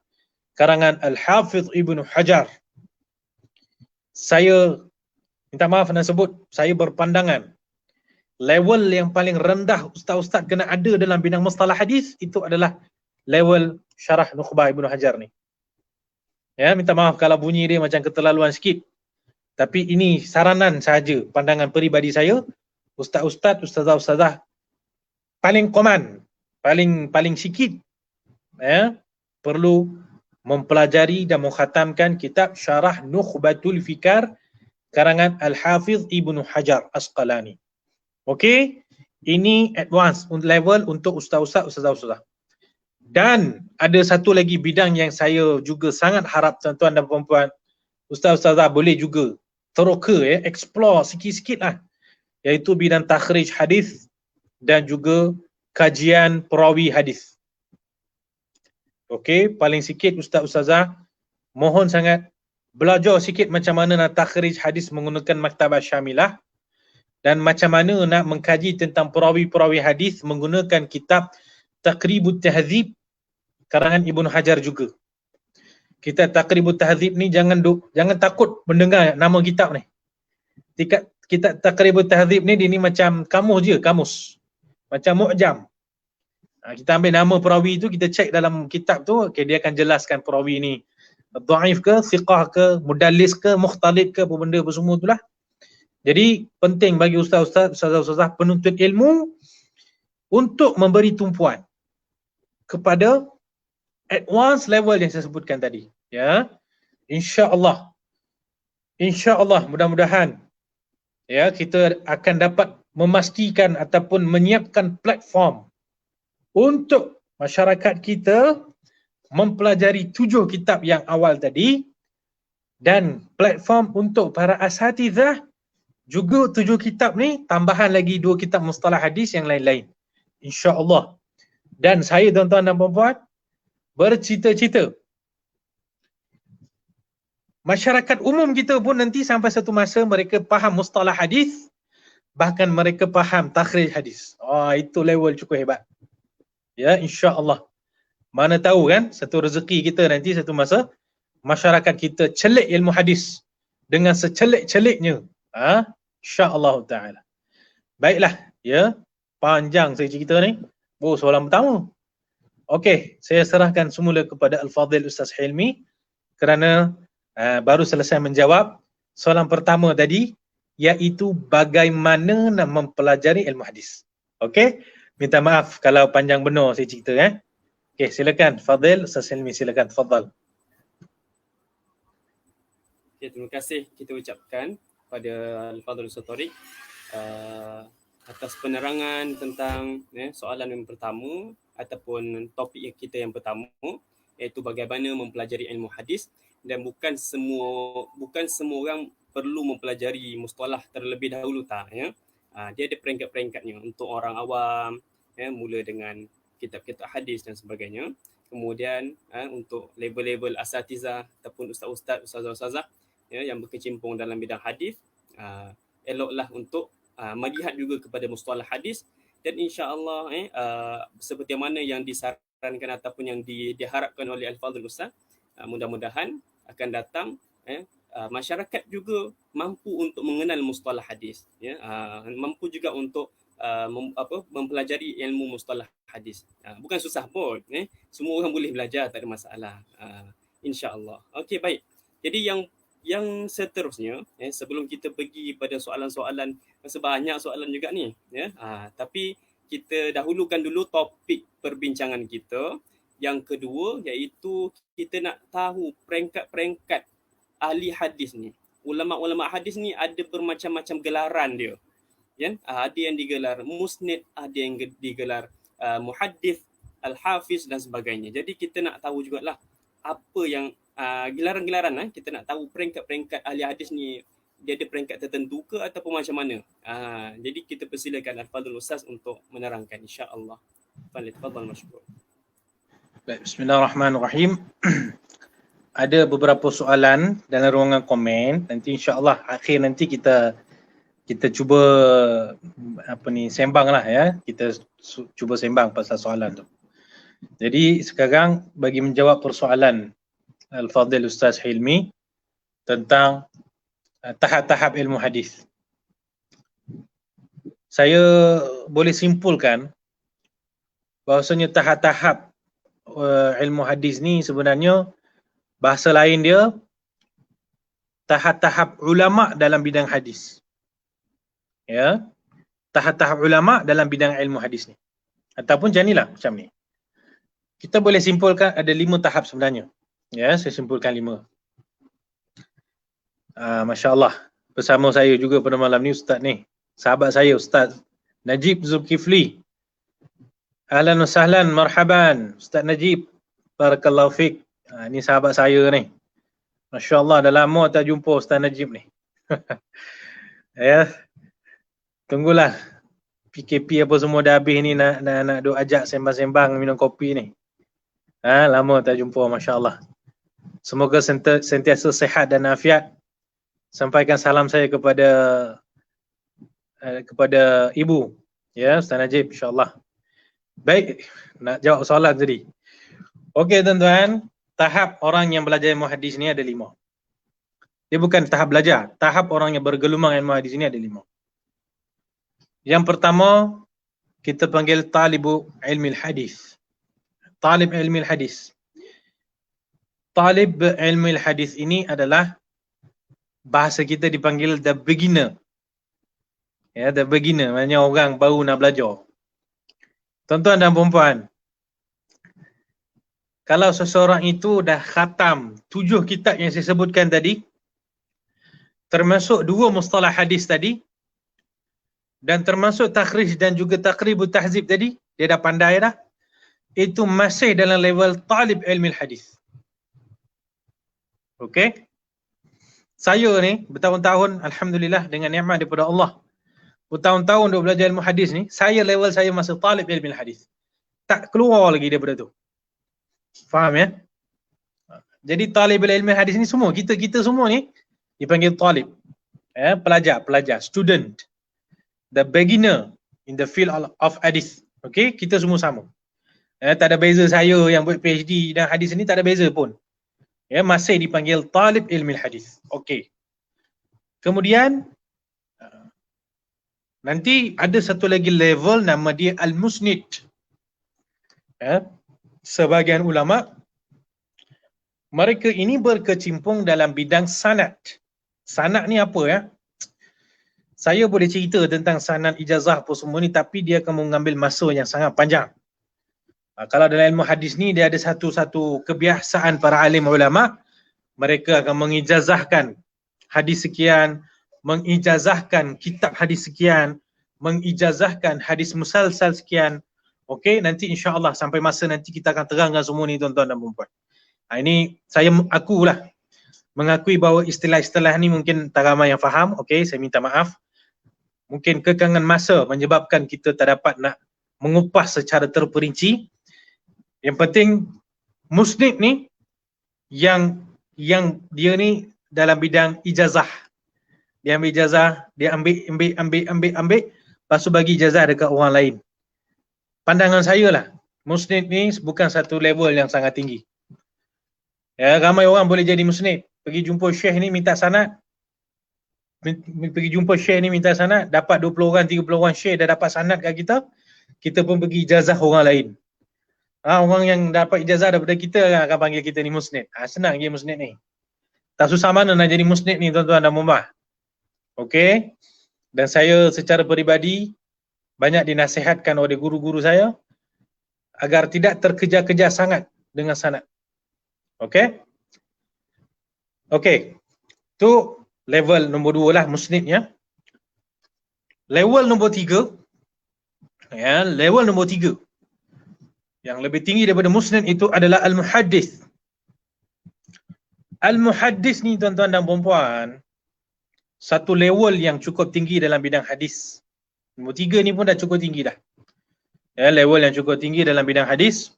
karangan Al-Hafiz Ibnu Hajar. Saya minta maaf nak sebut, saya berpandangan level yang paling rendah ustaz-ustaz kena ada dalam bidang mustalah hadis itu adalah level Syarah Nukhbah Ibnu Hajar ni. Ya, minta maaf kalau bunyi dia macam keterlaluan sikit. Tapi ini saranan saja, pandangan peribadi saya. Ustaz-ustaz, ustazah-ustazah paling common, paling sikit perlu mempelajari dan mengkhatamkan kitab Syarah Nukhbatul Fikar karangan Al-Hafiz Ibnu Hajar Asqalani. Okey, ini advance level untuk ustaz-ustaz, ustazah-ustazah. Dan ada satu lagi bidang yang saya juga sangat harap tuan-tuan dan puan-puan, ustaz-ustazah boleh juga teroka, explore sikit-sikit lah, iaitu bidang takhrij hadis dan juga kajian perawi hadis. Okey, paling sikit ustaz-ustazah mohon sangat belajar sikit macam mana nak takhrij hadis menggunakan Maktabah Syamilah dan macam mana nak mengkaji tentang perawi-perawi hadis menggunakan kitab Taqribut Tahdzib karangan Ibnu Hajar juga. Kitab Taqribut Tahdzib ni jangan takut mendengar nama kitab ni. Kitab Taqribut Tahdzib ni dia ni macam kamus. Macam mu'jam. Kita ambil nama perawi tu, kita cek dalam kitab tu, okay, dia akan jelaskan perawi ni dhaif ke, thiqah ke, mudallis ke, mukhtalid ke, apa benda apa semua itulah. Jadi penting bagi ustaz-ustaz, ustazah-ustazah penuntut ilmu untuk memberi tumpuan kepada advanced level yang saya sebutkan tadi. Ya, insya-Allah mudah-mudahan ya kita akan dapat memastikan ataupun menyiapkan platform untuk masyarakat kita mempelajari 7 kitab yang awal tadi, dan platform untuk para asatizah juga 7 kitab ni, tambahan lagi 2 kitab mustalah hadis yang lain-lain, insya-Allah. Dan saya tuan-tuan dan puan-puan bercita-cita masyarakat umum kita pun nanti sampai satu masa mereka faham mustalah hadis, bahkan mereka faham takhrij hadis. Itu level cukup hebat. Ya, insya-Allah. Mana tahu kan, satu rezeki kita nanti satu masa masyarakat kita celik ilmu hadis dengan secelik-celiknya. Insya-Allah taala. Baiklah, ya. Panjang saya cerita ni. Soalan pertama. Okey, saya serahkan semula kepada Al-Fadhil Ustaz Hilmi kerana baru selesai menjawab soalan pertama tadi, iaitu bagaimana nak mempelajari ilmu hadis. Okey, minta maaf kalau panjang benar saya cerita. Okey, silakan Fadhil Ustaz Hilmi, silakan tafadhal. Okay, terima kasih kita ucapkan pada Al-Fadhil Ustaz Tariq atas penerangan tentang soalan yang pertama ataupun topik kita yang pertama, iaitu bagaimana mempelajari ilmu hadis. Dan bukan semua orang perlu mempelajari mustalah terlebih dahulu tak, ya. Dia ada peringkat-peringkatnya untuk orang awam, mula dengan kitab-kitab hadis dan sebagainya. Kemudian untuk level-level asatizah ataupun ustaz-ustaz, ustazah-ustazah yang berkecimpung dalam bidang hadis, eloklah untuk melihat juga kepada mustalah hadis, dan insya-Allah seperti mana yang disarankan ataupun yang diharapkan oleh Al-Fadhil Ustaz, mudah-mudahan akan datang masyarakat juga mampu untuk mengenal mustalah hadis, ya, mampu juga untuk mempelajari ilmu mustalah hadis. Bukan susah pun, semua orang boleh belajar, tak ada masalah, insya-Allah. Okey, baik. Jadi yang seterusnya, sebelum kita pergi pada soalan-soalan, sebanyak soalan juga ni, ya, tapi kita dahulukan dulu topik perbincangan kita. Yang kedua, iaitu kita nak tahu peringkat-peringkat ahli hadis ni. Ulama-ulama hadis ni ada bermacam-macam gelaran dia. Ya, ada yang digelar musnid, ada yang digelar muhaddith, al-hafiz dan sebagainya. Jadi kita nak tahu jugalah apa yang gelaran-gelaran, kita nak tahu peringkat-peringkat ahli hadis ni, dia ada peringkat tertentu ke ataupun macam mana. Jadi kita persilakan Al-Fadhil Ustaz untuk menerangkan, insya-Allah. Tafadhal masykur. Baik, bismillahirrahmanirrahim. Ada beberapa soalan dalam ruangan komen. Nanti insya-Allah akhir nanti kita cuba sembang lah, ya. Kita cuba sembang pasal soalan tu. Jadi sekarang bagi menjawab persoalan Al-Fadhil Ustaz Hilmi tentang tahap-tahap ilmu hadis. Saya boleh simpulkan bahawasanya tahap-tahap ilmu hadis ni sebenarnya bahasa lain dia tahap-tahap ulama dalam bidang hadis. Ya, tahap-tahap ulama dalam bidang ilmu hadis ni. Ataupun janilah macam ni. Kita boleh simpulkan ada 5 tahap sebenarnya. Ya, saya simpulkan 5. Masya-Allah. Bersama saya juga pada malam ni Ustaz ni. Sahabat saya Ustaz Najib Zulkifli. Ahlan wa sahlan, marhaban Ustaz Najib. Barakallahu fiik. Ni sahabat saya ni. Masya-Allah, dah lama tak jumpa Ustaz Najib ni. Ya. Tunggulah PKP apa semua dah habis ni, nak duk ajak sembang-sembang minum kopi ni. Lama tak jumpa, masya-Allah. Semoga sentiasa sihat dan afiat. Sampaikan salam saya kepada ibu, ya, Ustaz Najib, insya-Allah. Baik, nak jawab soalan tadi. Okey tuan-tuan, tahap orang yang belajar ilmu hadis ni ada 5. Dia bukan tahap belajar, tahap orang yang bergelumang ilmu hadis ni ada 5. Yang pertama, kita panggil talibu ilmi hadis. Talib ilmi hadis. Talib ilmi hadis ini adalah bahasa kita dipanggil the beginner. Ya, the beginner, maknanya orang baru nak belajar. Tuan-tuan dan puan-puan, kalau seseorang itu dah khatam 7 kitab yang saya sebutkan tadi, termasuk 2 mustalah hadis tadi, dan termasuk takhrij dan juga taqribut tahzib tadi, dia dah pandai dah, itu masih dalam level talib ilmi hadis. Okey? Saya ni bertahun-tahun, alhamdulillah, dengan nikmat daripada Allah, bertahun-tahun duk belajar ilmu hadis ni, level saya masih talib ilmi hadis. Tak keluar lagi daripada tu. Faham, ya? Jadi talib ilmi hadis ni semua, kita semua ni dipanggil talib. Pelajar, student. The beginner in the field of hadis. Okey, kita semua sama. Tak ada beza saya yang buat PhD dan hadis ni, tak ada beza pun. Masih dipanggil talib ilmi hadis. Okey. Kemudian nanti ada satu lagi level, nama dia al-musnid. Sebagian ulama, mereka ini berkecimpung dalam bidang sanad. Sanad ni apa, ya? Saya boleh cerita tentang sanad ijazah apa semua ni, tapi dia akan mengambil masa yang sangat panjang. Kalau dalam ilmu hadis ni, dia ada satu kebiasaan para alim ulama, mereka akan mengijazahkan hadis sekian, mengijazahkan kitab hadis sekian, mengijazahkan hadis musalsal sekian. Okey, nanti insya-Allah sampai masa nanti kita akan terangkan semua ni tuan-tuan dan puan-puan. Ini akulah mengakui bahawa istilah-istilah ni mungkin tak ramai yang faham. Okey, saya minta maaf. Mungkin kekangan masa menyebabkan kita tak dapat nak mengupas secara terperinci. Yang penting musnid ni yang dia ni dalam bidang ijazah. Dia ambil ijazah, dia ambil, lepas tu bagi ijazah dekat orang lain. Pandangan saya lah, musnid ni bukan satu level yang sangat tinggi. Ya, ramai orang boleh jadi musnid. Pergi jumpa syekh ni minta sanad. Dapat 20 orang, 30 orang syekh dah dapat sanad kat kita. Kita pun pergi ijazah orang lain. Orang yang dapat ijazah daripada kita akan panggil kita ni musnid. Senang je musnid ni. Tak susah mana nak jadi musnid ni tuan-tuan dan puan-puan. Okey. Dan saya secara peribadi banyak dinasihatkan oleh guru-guru saya agar tidak terkejar-kejar sangat dengan sanad. Okey. Okey. Tu level nombor 2 lah musnidnya. Level nombor 3. Ya, level nombor 3. Yang lebih tinggi daripada musnid itu adalah al-muhaddis. Al-muhaddis ni tuan-tuan dan puan-puan, satu level yang cukup tinggi dalam bidang hadis. Nombor 3 ni pun dah cukup tinggi dah. Ya, level yang cukup tinggi dalam bidang hadis.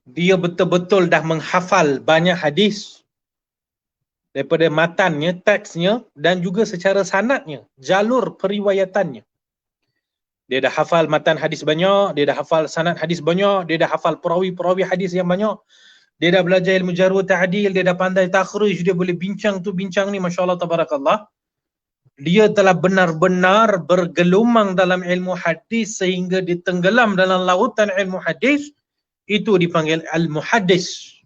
Dia betul-betul dah menghafal banyak hadis daripada matannya, teksnya dan juga secara sanadnya, jalur periwayatannya. Dia dah hafal matan hadis banyak, dia dah hafal sanad hadis banyak, dia dah hafal perawi-perawi hadis yang banyak. Dia dah belajar ilmu jarh wa ta'dil, dia dah pandai takhrij, dia boleh bincang tu bincang ni, masya-Allah tabarakallah. Dia telah benar-benar bergelumang dalam ilmu hadis sehingga ditenggelam dalam lautan ilmu hadis. Itu dipanggil al-muhaddis.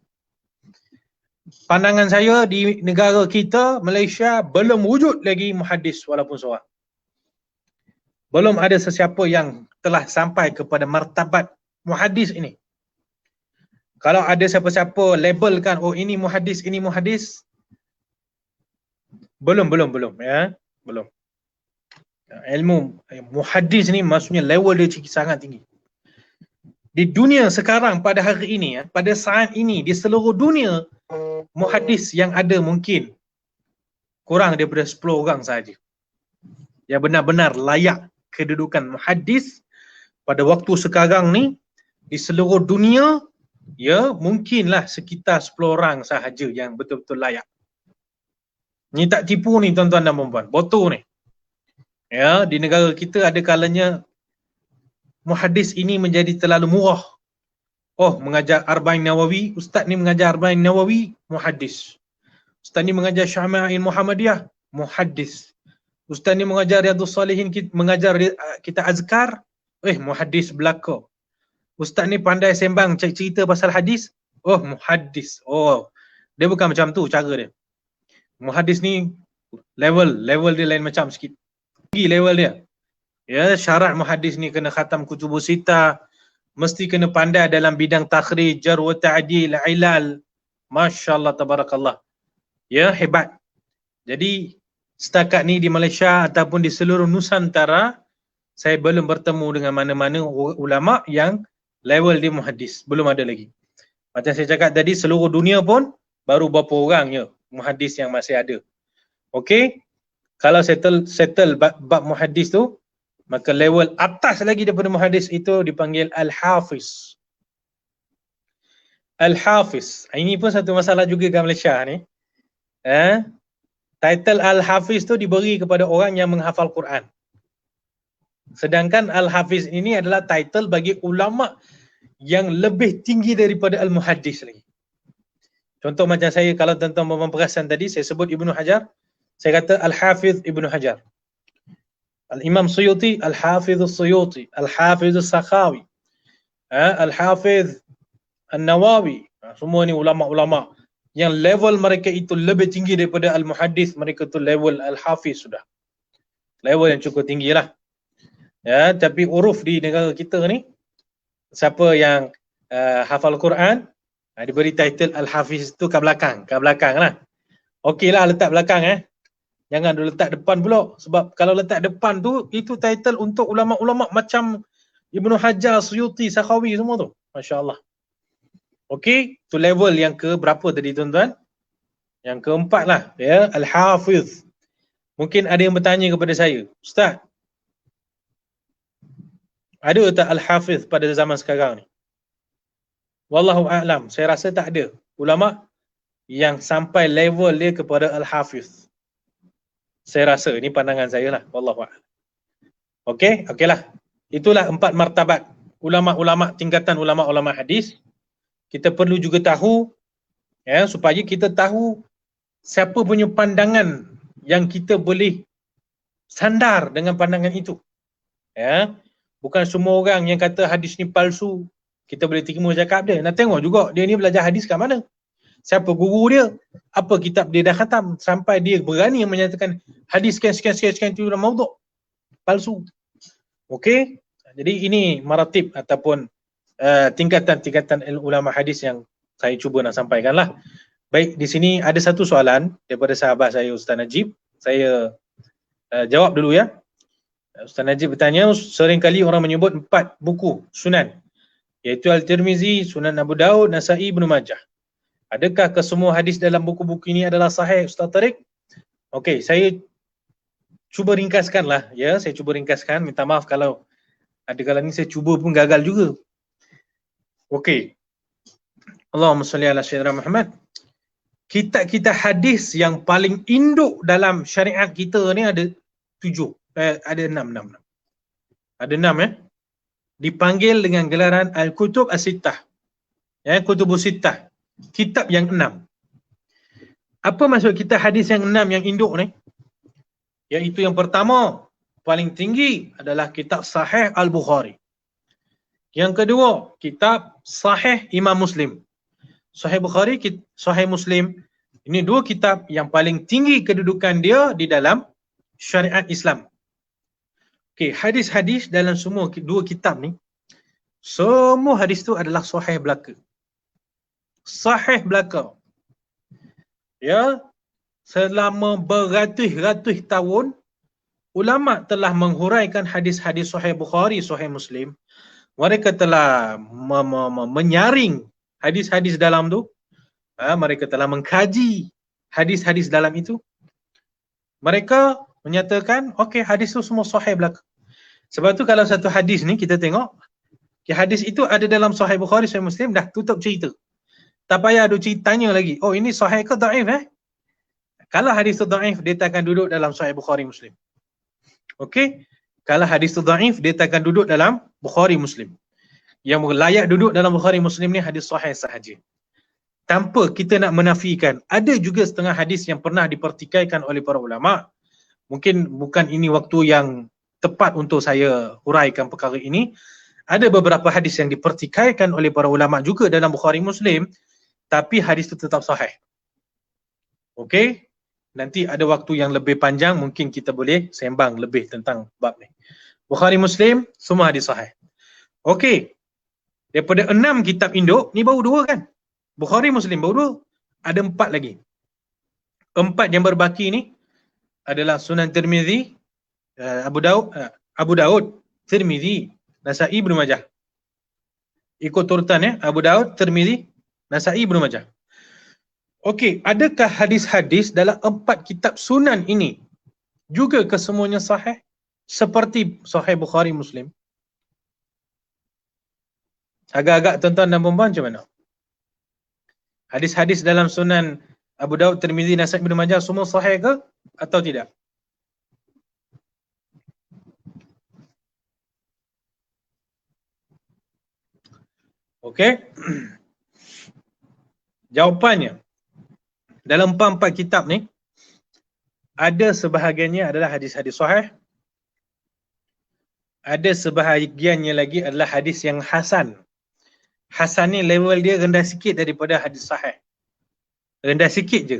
Pandangan saya di negara kita, Malaysia, belum wujud lagi muhaddis walaupun seorang. Belum ada sesiapa yang telah sampai kepada martabat muhaddis ini. Kalau ada siapa-siapa labelkan, oh ini muhaddis, belum ya, belum. Ilmu muhaddis ni maksudnya level dia sangat tinggi. Di dunia sekarang pada hari ini, pada saat ini di seluruh dunia, muhaddis yang ada mungkin kurang daripada 10 orang sahaja yang benar-benar layak kedudukan muhaddis pada waktu sekarang ni di seluruh dunia. Ya, mungkinlah sekitar 10 orang sahaja yang betul-betul layak. Ni tak tipu ni tuan-tuan dan puan-puan, botol ni. Ya, di negara kita ada kalanya muhaddis ini menjadi terlalu murah. Oh, mengajar Arba'in Nawawi, ustaz ni mengajar Arba'in Nawawi, muhaddis. Ustaz ni mengajar Syama'il Muhammadiyah, muhaddis. Ustaz ni mengajar Riyadhus Salihin, mengajar kita azkar, muhaddis belaka. Ustaz ni pandai sembang cerita pasal hadis, oh muhaddis. Oh, dia bukan macam tu cara dia. Muhaddis ni level dia lain macam sikit. Tinggi level dia. Ya, syarat muhaddis ni kena khatam kutubus sittah, mesti kena pandai dalam bidang takhrij, jarh wa ta'dil, ilal. Masya-Allah tabarakallah. Ya, hebat. Jadi setakat ni di Malaysia ataupun di seluruh Nusantara, saya belum bertemu dengan mana-mana ulama yang level dia muhaddis. Belum ada lagi. Macam saya cakap tadi, seluruh dunia pun baru berapa orang je muhaddis yang masih ada. Okey, kalau settle bab muhaddis tu, maka level atas lagi daripada muhaddis itu dipanggil al-hafiz. Al-hafiz, ini pun satu masalah juga kat Malaysia ni. Title al-hafiz tu diberi kepada orang yang menghafal Quran. Sedangkan al-hafiz ini adalah title bagi ulama yang lebih tinggi daripada al-muhaddis lagi. Contoh macam saya, kalau tuan-tuan perasan tadi, saya sebut Ibnu Hajar, saya kata al-hafiz Ibnu Hajar. Al-Imam Suyuti, al-hafiz Suyuti, al-hafiz Sakhawi, al-hafiz An-Nawawi. Semua ni ulama-ulama yang level mereka itu lebih tinggi daripada al-muhaddis, mereka tu level al-hafiz sudah. Level yang cukup tinggi lah. Ya, tapi uruf di negara kita ni, siapa yang hafal Quran, diberi title Al-Hafiz tu kat belakang lah. Okey lah letak belakang Jangan dia letak depan pula. Sebab kalau letak depan tu, itu title untuk ulama-ulama macam Ibnu Hajar, Suyuti, Sakhawi semua tu. Masya Allah. Okey, tu level yang ke berapa tadi tuan-tuan? Yang keempat lah, ya, Al-Hafiz. Mungkin ada yang bertanya kepada saya, Ustaz, ada tak Al-Hafiz pada zaman sekarang ni? Wallahu a'lam, saya rasa tak ada ulama yang sampai level dia kepada Al-Hafiz. Saya rasa, ini pandangan saya lah, wallahu a'lam. Okey, okeylah. Itulah 4 martabat ulama-ulama, tingkatan ulama-ulama hadis. Kita perlu juga tahu, ya, supaya kita tahu siapa punya pandangan yang kita boleh sandar dengan pandangan itu. Ya, bukan semua orang yang kata hadis ni palsu kita boleh terima cakap dia. Nak tengok juga dia ni belajar hadis kat mana. Siapa guru dia? Apa kitab dia dah khatam sampai dia berani menyatakan hadis sekian itu maudhu', palsu. Okey? Jadi ini maratib ataupun tingkatan-tingkatan ulama hadis yang saya cuba nak sampaikan lah. Baik, di sini ada satu soalan daripada sahabat saya Ustaz Najib. Saya jawab dulu ya. Ustaz Najib bertanya, seringkali orang menyebut 4 buku sunan, iaitu Al-Tirmizi, Sunan Abu Daud, Nasa'i, Ibnu Majah. Adakah kesemua hadis dalam buku-buku ini adalah sahih, Ustaz Tariq? Okey, saya cuba ringkaskan lah ya. Saya cuba ringkaskan. Minta maaf kalau ada kala ni saya cuba pun gagal juga. Okey. Allahumma salli ala sayyidina Muhammad. Kitab-kitab hadis yang paling induk dalam syariat kita ni ada 7. Ada 6. Ada 6 ya. Dipanggil dengan gelaran Al-Kutub As-Sittah. Ya, Kutubus Sittah. Kitab yang 6. Apa maksud kitab hadis yang 6 yang induk ni? Iaitu yang pertama, paling tinggi adalah kitab Sahih Al-Bukhari. Yang kedua, kitab Sahih Imam Muslim. Sahih Bukhari, Sahih Muslim. Ini 2 kitab yang paling tinggi kedudukan dia di dalam syariat Islam. Okey, hadis-hadis dalam semua 2 kitab ni, semua hadis tu adalah sahih belaka. Sahih belaka. Ya, selama beratus-ratus tahun, ulama telah menghuraikan hadis-hadis Sahih Bukhari, Sahih Muslim. Mereka telah menyaring hadis-hadis dalam tu. Mereka telah mengkaji hadis-hadis dalam itu. Mereka menyatakan, okey, hadis tu semua sahih belaka. Sebab tu kalau satu hadis ni kita tengok, hadis itu ada dalam Sahih Bukhari, Sahih Muslim, dah tutup cerita. Tak payah ada ceritanya lagi. Oh, ini sahih ke dhaif Kalau hadis tu dhaif, dia takkan duduk dalam Sahih Bukhari, Muslim. Okey? Kalau hadis tu dhaif, dia takkan duduk dalam Bukhari, Muslim. Yang layak duduk dalam Bukhari, Muslim ni hadis sahih sahaja. Tanpa kita nak menafikan, ada juga setengah hadis yang pernah dipertikaikan oleh para ulama. Mungkin bukan ini waktu yang tepat untuk saya huraikan perkara ini. Ada beberapa hadis yang dipertikaikan oleh para ulama juga dalam Bukhari, Muslim, tapi hadis itu tetap sahih. Okey? Nanti ada waktu yang lebih panjang, mungkin kita boleh sembang lebih tentang bab ni. Bukhari, Muslim, semua hadis sahih. Okey. Daripada 6 kitab induk, ni baru 2 kan? Bukhari, Muslim baru 2. Ada 4 lagi. 4 yang berbaki ni adalah Sunan Tirmizi, Abu Daud, Tirmizi, Nasa'i, Ibnu Majah. Ikut turutan ya, Abu Daud, Tirmizi, Nasa'i, Ibnu Majah. Okey, adakah hadis-hadis dalam 4 kitab sunan ini juga kesemuanya sahih seperti Sahih Bukhari, Muslim? Agak-agak tuan-tuan dan puan-puan macam mana? Hadis-hadis dalam sunan Abu Daud, Tirmizi, Nasa'i, Ibnu Majah semua sahih ke atau tidak? Okey. Jawapannya, dalam 4 kitab ni, ada sebahagiannya adalah hadis-hadis sahih. Ada sebahagiannya lagi adalah hadis yang hasan. Hasan ni level dia rendah sikit daripada hadis sahih. Rendah sikit je.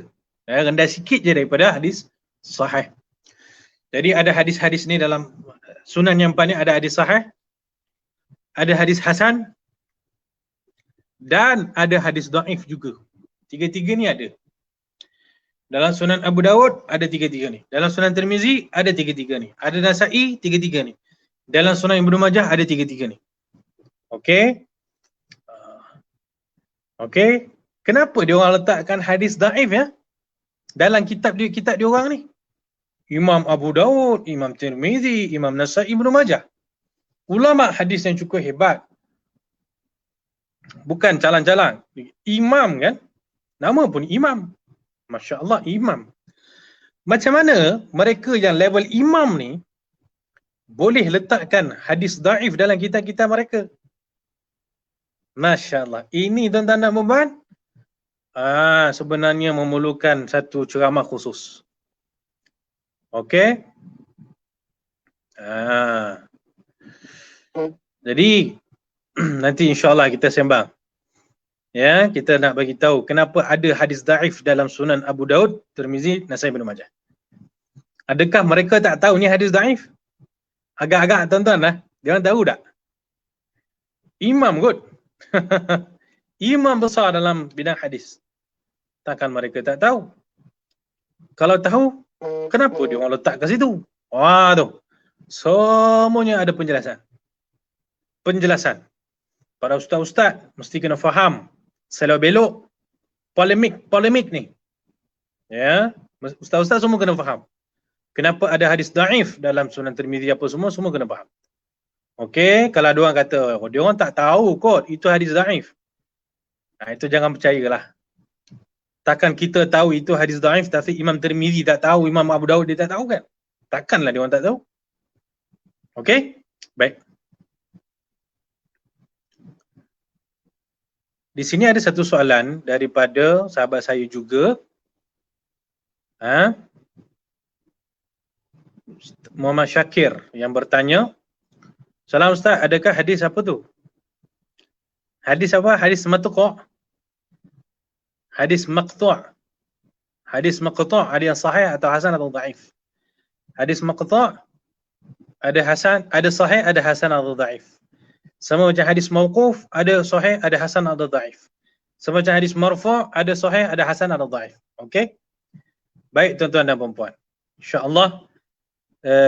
Rendah sikit je daripada hadis sahih. Jadi ada hadis-hadis ni dalam sunan yang banyak, ada hadis sahih, ada hadis hasan, dan ada hadis dhaif juga. 3-3 ni ada. Dalam Sunan Abu Daud ada tiga-tiga ni. Dalam Sunan Tirmizi ada tiga-tiga ni. Ada Nasa'i tiga-tiga ni. Dalam Sunan Ibnu Majah ada tiga-tiga ni. Okey. Okey. Kenapa dia orang letakkan hadis daif ya? Dalam kitab dia orang ni. Imam Abu Daud, Imam Tirmizi, Imam Nasa'i, Ibnu Majah. Ulama hadis yang cukup hebat. Bukan calang-calang. Imam kan? Nama pun imam. Masya Allah, imam. Macam mana mereka yang level imam ni boleh letakkan hadis daif dalam kitab-kitab mereka? Masya Allah. Ini tuan-tuan dan puan-puan, sebenarnya memerlukan satu ceramah khusus. Okey. Jadi nanti insya-Allah kita sembang. Ya, kita nak bagi tahu kenapa ada hadis daif dalam Sunan Abu Daud, Tirmizi, Nasa'i, Ibnu Majah. Adakah mereka tak tahu ni hadis daif? Agak-agak tuan-tuan lah. Dia orang tahu tak? Imam kot. Imam besar dalam bidang hadis. Takkan mereka tak tahu? Kalau tahu, kenapa dia orang letak ke situ? Wah tu. Semuanya ada penjelasan. Penjelasan. Para ustaz-ustaz mesti kena faham. Selok belok polemik ni. Ya, ustaz-ustaz semua kena faham. Kenapa ada hadis daif dalam Sunan Tirmizi apa semua kena faham. Okey, kalau ada orang kata, dia orang tak tahu kot itu hadis daif. Itu jangan percayalah. Takkan kita tahu itu hadis daif tapi Imam Tirmizi tak tahu, Imam Abu Daud dia tak tahu kan? Takkanlah dia orang tak tahu. Okey? Baik. Di sini ada satu soalan daripada sahabat saya juga. Muhammad Syakir yang bertanya, "Salam Ustaz, adakah hadis apa tu? Hadis apa? Hadis maqtu'. Hadis maqtu'. Hadis maqtu' ada yang sahih atau hasan atau dhaif? Hadis maqtu' ada hasan, ada sahih, ada hasan atau dhaif. Sama macam hadis mauquf, ada sahih, ada hasan atau dhaif. Sama macam hadis marfu', ada sahih, ada hasan atau dhaif. Okey? Baik tuan-tuan dan puan-puan. Insya-Allah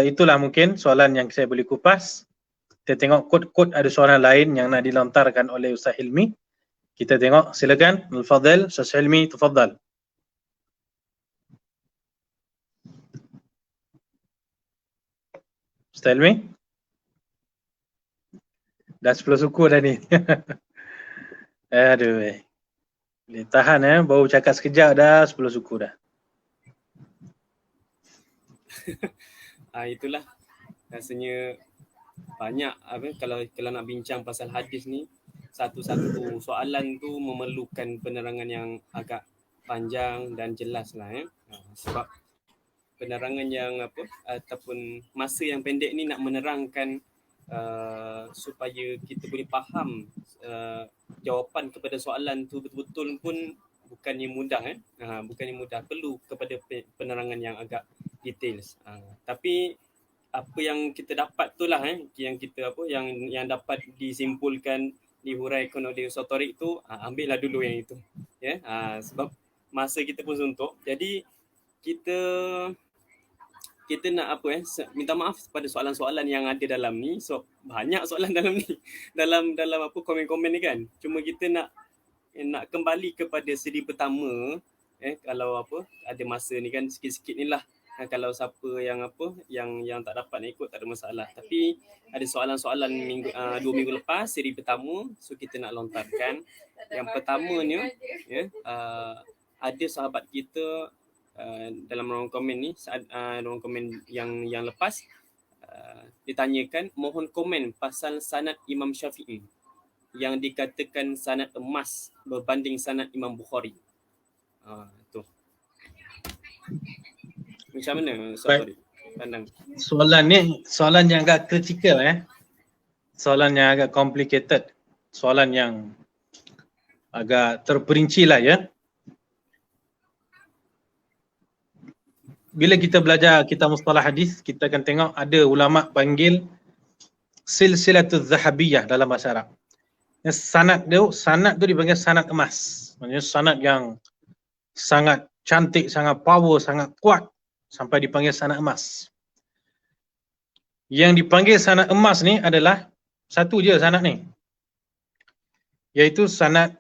itulah mungkin soalan yang saya boleh kupas. Kita tengok kod-kod ada soalan lain yang nak dilontarkan oleh Ustaz Hilmi. Kita tengok, silakan. Al-Fadhil, Ustaz Hilmi, tafadhal. Ustaz Hilmi? Dah 10 suku dah ni. Aduh. Boleh tahan baru cakap sekejap dah 10 suku dah. Itulah rasanya banyak kalau nak bincang pasal hadis ni, satu-satu soalan tu memerlukan penerangan yang agak panjang dan jelas lah sebab penerangan yang ataupun masa yang pendek ni nak menerangkan supaya kita boleh faham jawapan kepada soalan tu betul-betul pun bukannya mudah bukannya mudah, perlu kepada penerangan yang agak details. Tapi apa yang kita dapat itulah yang kita yang dapat disimpulkan, dihuraikan oleh Ustaz Tariq tu, ambillah dulu yang itu sebab masa kita pun suntuk. Jadi kita nak minta maaf pada soalan-soalan yang ada dalam ni. So banyak soalan dalam ni, dalam komen-komen ni kan. Cuma kita nak kembali kepada siri pertama kalau ada masa ni kan, sikit-sikit ni lah. Kalau siapa yang tak dapat nak ikut tak ada masalah. Tapi ada soalan-soalan 2 minggu lepas siri pertama, so kita nak lontarkan. Yang pertamanya ada sahabat kita dalam ruang komen ni, ruang komen yang lepas, ditanyakan mohon komen pasal sanad Imam Syafi'i yang dikatakan sanad emas berbanding sanad Imam Bukhari. Tu. Macam mana Ustaz pandang? Soalan ni soalan yang agak kritikal Soalan yang agak complicated. Soalan yang agak terperinci lah Bila kita belajar kitab mustalah hadis, kita akan tengok ada ulama panggil silsilatuz zahabiyah dalam bahasa Arab. Sanad tu dipanggil sanad emas. Maksudnya sanad yang sangat cantik, sangat power, sangat kuat sampai dipanggil sanad emas. Yang dipanggil sanad emas ni adalah satu je sanad ni, iaitu sanad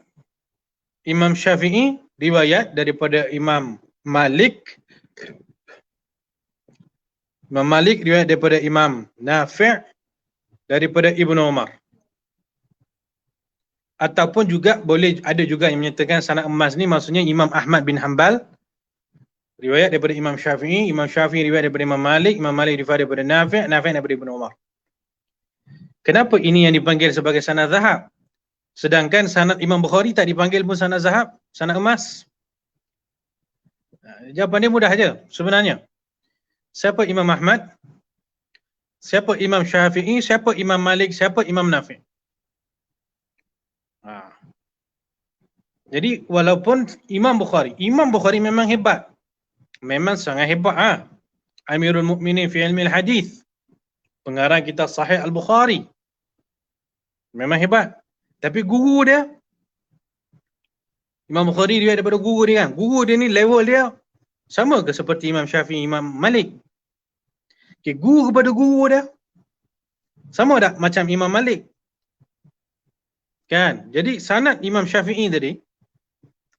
Imam Syafi'i riwayat daripada Imam Malik. Imam Malik riwayat daripada Imam Nafi' daripada Ibnu Umar. Ataupun juga boleh ada juga yang menyatakan sanad emas ni maksudnya Imam Ahmad bin Hanbal riwayat daripada Imam Syafi'i, Imam Syafi'i riwayat daripada Imam Malik, Imam Malik riwayat daripada Nafi', Nafi' daripada Ibnu Umar. Kenapa ini yang dipanggil sebagai sanad zahab? Sedangkan sanad Imam Bukhari tak dipanggil pun sanad zahab, sanad emas. Jawapan dia mudah aja sebenarnya. Siapa Imam Ahmad? Siapa Imam Syafi'i? Siapa Imam Malik? Siapa Imam Nafi'? Jadi walaupun Imam Bukhari memang hebat. Memang sangat hebat. Amirul Mukminin fi ilmi al-hadis. Pengarang kitab Sahih Al-Bukhari. Memang hebat. Tapi guru dia, Imam Bukhari riwayat daripada guru dia kan. Guru dia ni level dia sama ke seperti Imam Syafi'i, Imam Malik? Okay, guru kepada guru dia sama tak macam Imam Malik? Kan? Jadi sanad Imam Syafi'i tadi,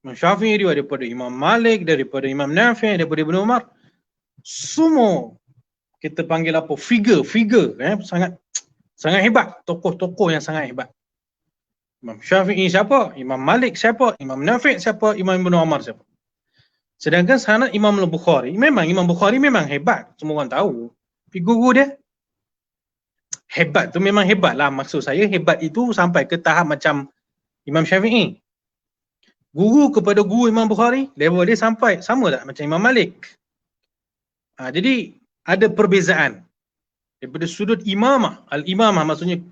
Imam Syafi'i riwayat daripada Imam Malik, daripada Imam Nafi', daripada Ibnu Umar. Semua kita panggil apa? Figure sangat hebat, tokoh-tokoh yang sangat hebat. Imam Syafi'i siapa? Imam Malik siapa? Imam Nafi' siapa? Imam Ibnu Umar siapa? Sedangkan sanad Imam Al-Bukhari, memang Imam Bukhari memang hebat, semua orang tahu. Tapi guru dia hebat tu memang hebat lah. Maksud saya hebat itu sampai ke tahap macam Imam Syafi'i. Guru kepada guru Imam Bukhari, level dia sampai sama tak macam Imam Malik? Jadi ada perbezaan daripada sudut imamah. Al-imamah maksudnya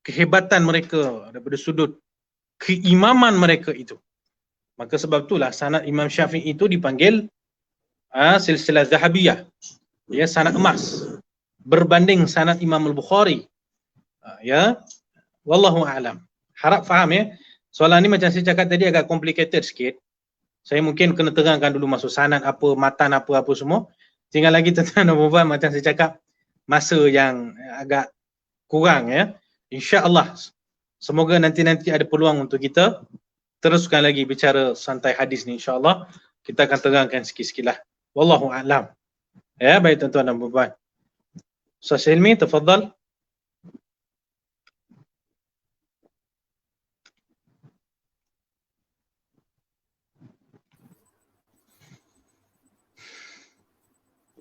kehebatan mereka, daripada sudut keimaman mereka itu. Maka sebab itulah sanad Imam Syafi'i itu dipanggil silsilah zahabiyah. Ya, sanad emas berbanding sanad Imam Al-Bukhari. Ya, wallahu a'lam. Harap faham ya. Soalan ni macam saya cakap tadi agak complicated sikit. Saya mungkin kena terangkan dulu masuk sanad apa, matan apa semua. Tinggal lagi tuan-tuan dan puan-puan, macam saya cakap, masa yang agak kurang ya. InsyaAllah semoga nanti ada peluang untuk kita teruskan lagi bicara santai hadis ni, insyaAllah. Kita akan terangkan sikit-sikit lah. Wallahu a'lam. Ya, baik tuan-tuan dan puan-puan. Ustaz Hilmi, tafadhal.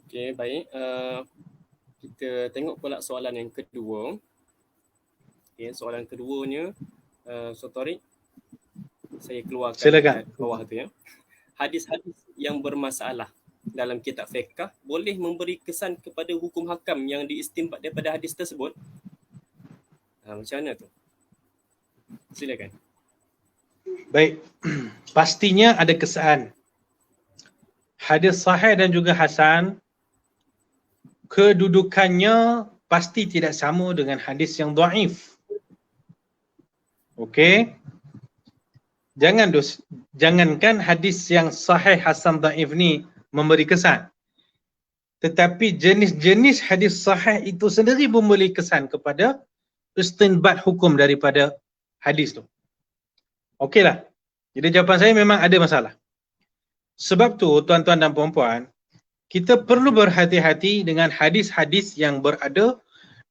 Okey, baik. Kita tengok pula soalan yang kedua. Okay, soalan keduanya, Sotori, saya keluarkan Silakan. bawah tu ya. Hadis-hadis yang bermasalah dalam kitab fiqh boleh memberi kesan kepada hukum hakam yang diistinbat daripada hadis tersebut? Macam mana tu? Silakan. Baik. Pastinya ada kesan. Hadis sahih dan juga hasan, kedudukannya pasti tidak sama dengan hadis yang dhaif. Okey. Jangankan hadis yang sahih, hasan, dhaif ni memberi kesan. Tetapi jenis-jenis hadis sahih itu sendiri pun memberi kesan kepada istinbat hukum daripada hadis tu. Okeylah. Jadi jawapan saya memang ada masalah. Sebab tu tuan-tuan dan puan-puan, kita perlu berhati-hati dengan hadis-hadis yang berada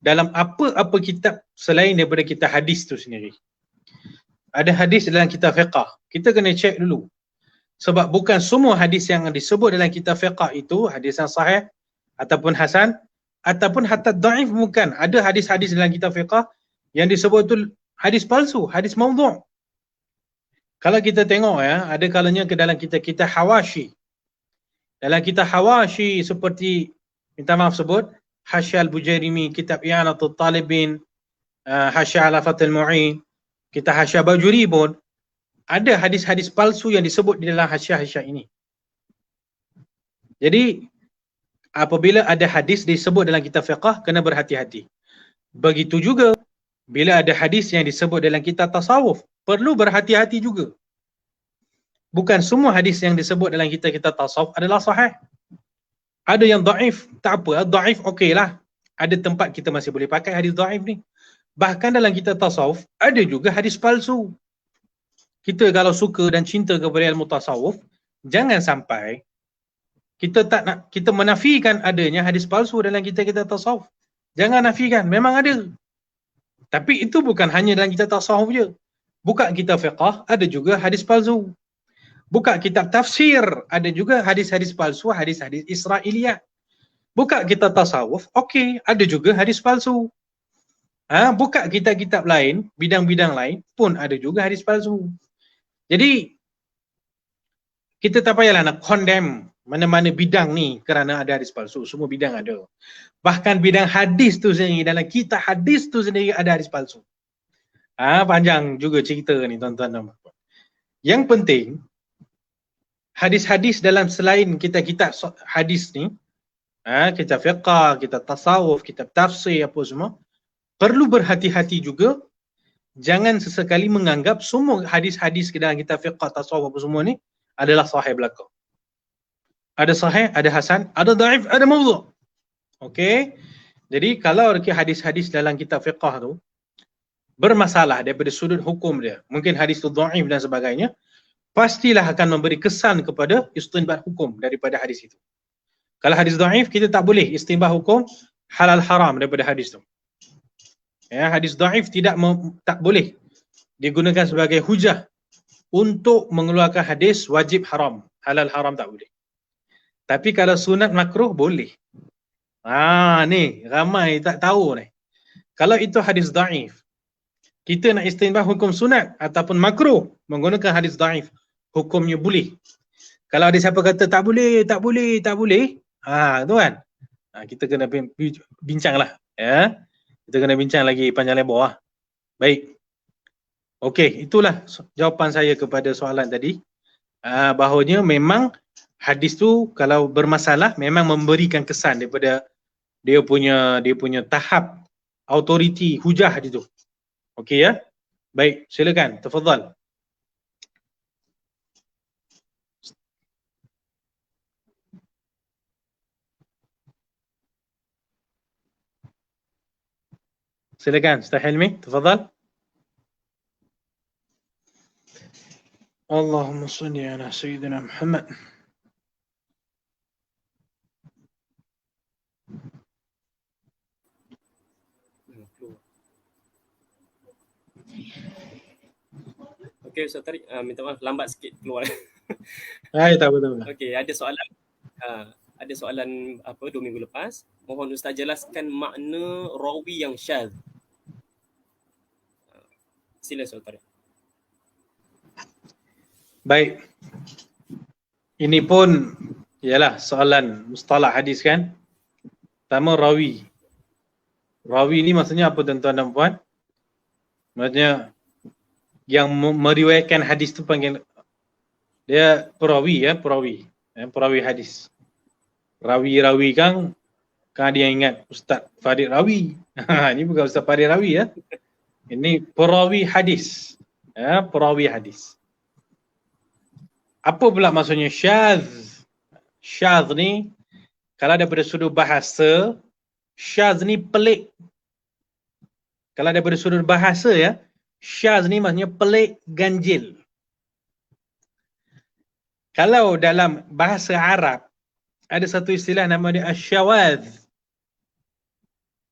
dalam apa-apa kitab selain daripada kitab hadis tu sendiri. Ada hadis dalam kitab fiqh, kita kena cek dulu. Sebab bukan semua hadis yang disebut dalam kitab fiqh itu hadis yang sahih ataupun hasan ataupun hatta dhaif, bukan. Ada hadis-hadis dalam kitab fiqh yang disebut itu hadis palsu, hadis maudhu'. Kalau kita tengok ya, ada kalanya ke dalam kita Hawashi. Dalam kitab Hawashi seperti, minta maaf sebut, Hasyiah Al-Bujairimi, kitab I'anatul Talibin, Hasyiah ala Fathul Mu'in, kitab Hasyiah Bajuri pun ada hadis-hadis palsu yang disebut di dalam hasyiah-hasyiah ini. Jadi apabila ada hadis disebut dalam kitab fiqh, kena berhati-hati. Begitu juga bila ada hadis yang disebut dalam kitab tasawuf, perlu berhati-hati juga. bukan semua hadis yang disebut dalam kitab tasawuf adalah sahih. Ada yang dhaif, tak apa, dhaif okeylah. Ada tempat kita masih boleh pakai hadis dhaif ni. Bahkan dalam kitab tasawuf ada juga hadis palsu. Kita kalau suka dan cinta kepada ilmu tasawuf, jangan sampai kita menafikan adanya hadis palsu dalam kitab tasawuf. Jangan nafikan, memang ada. Tapi itu bukan hanya dalam kitab tasawuf je. Buka kitab fiqh, ada juga hadis palsu. Buka kitab tafsir, ada juga hadis-hadis palsu, hadis-hadis Israiliyat. Buka kitab tasawuf, okey, ada juga hadis palsu. Buka kitab-kitab lain, bidang-bidang lain pun ada juga hadis palsu. Jadi, kita tak payahlah nak condemn mana-mana bidang ni kerana ada hadis palsu. Semua bidang ada. Bahkan bidang hadis tu sendiri, dalam kitab hadis tu sendiri ada hadis palsu. Panjang juga cerita ni tuan-tuan dan puan. Yang penting, hadis-hadis dalam selain kitab-kitab hadis ni, kitab fiqh, kitab tasawuf, kitab tafsir, apa semua, perlu berhati-hati juga. Jangan sesekali menganggap semua hadis-hadis dalam kitab fiqh, tasawuf, apa semua ni adalah sahih belaka. Ada sahih, ada hasan, ada dhaif, ada mawdu'. Okey. Jadi kalau hadis-hadis dalam kitab fiqh tu bermasalah daripada sudut hukum dia, mungkin hadis tu dhaif dan sebagainya, pastilah akan memberi kesan kepada istinbat hukum daripada hadis itu. Kalau hadis dhaif, kita tak boleh istinbat hukum halal haram daripada hadis tu. Ya, hadis dhaif tak boleh digunakan sebagai hujah untuk mengeluarkan hadis wajib haram. Halal haram tak boleh. Tapi kalau sunat makruh boleh. Ni ramai tak tahu ni. Kalau itu hadis dhaif, kita nak istinbat hukum sunat ataupun makruh menggunakan hadis dhaif, hukumnya boleh. Kalau ada siapa kata tak boleh, tu kan. Kita kena bincanglah, ya. Kita kena bincang lagi panjang lebar. Baik. Okey, itulah jawapan saya kepada soalan tadi. Bahawanya memang hadis tu kalau bermasalah memang memberikan kesan daripada dia punya tahap autoriti hujah itu. Okey ya. Baik, silakan, tafadhal. Silakan, Ustaz Hilmi, tafadhal. Allahumma salli ala sayyidina Muhammad. Okey Ustaz Tariq, minta maaf lambat sikit keluar. Tak apa. Okey, ada soalan 2 minggu lepas. Mohon Ustaz jelaskan makna rawi yang syadz. Sila Ustaz Tariq. Baik. Ini pun ialah soalan mustalah hadis kan. Pertama rawi. Rawi ni maksudnya apa tuan-tuan dan puan? Maksudnya yang meriwayatkan hadis tu panggil dia perawi ya, perawi hadis. Rawi kan ada yang ingat Ustaz Farid Rawi. Ini bukan Ustaz Farid Rawi ya. Ini perawi hadis. Ya, perawi hadis. Apa pula maksudnya syadz? Syadz ni kalau daripada sudut bahasa, syadz ni pelik. Kalau daripada sudut bahasa ya, syadz ni maksudnya pelik, ganjil. Kalau dalam bahasa Arab ada satu istilah nama dia asy-syawadz.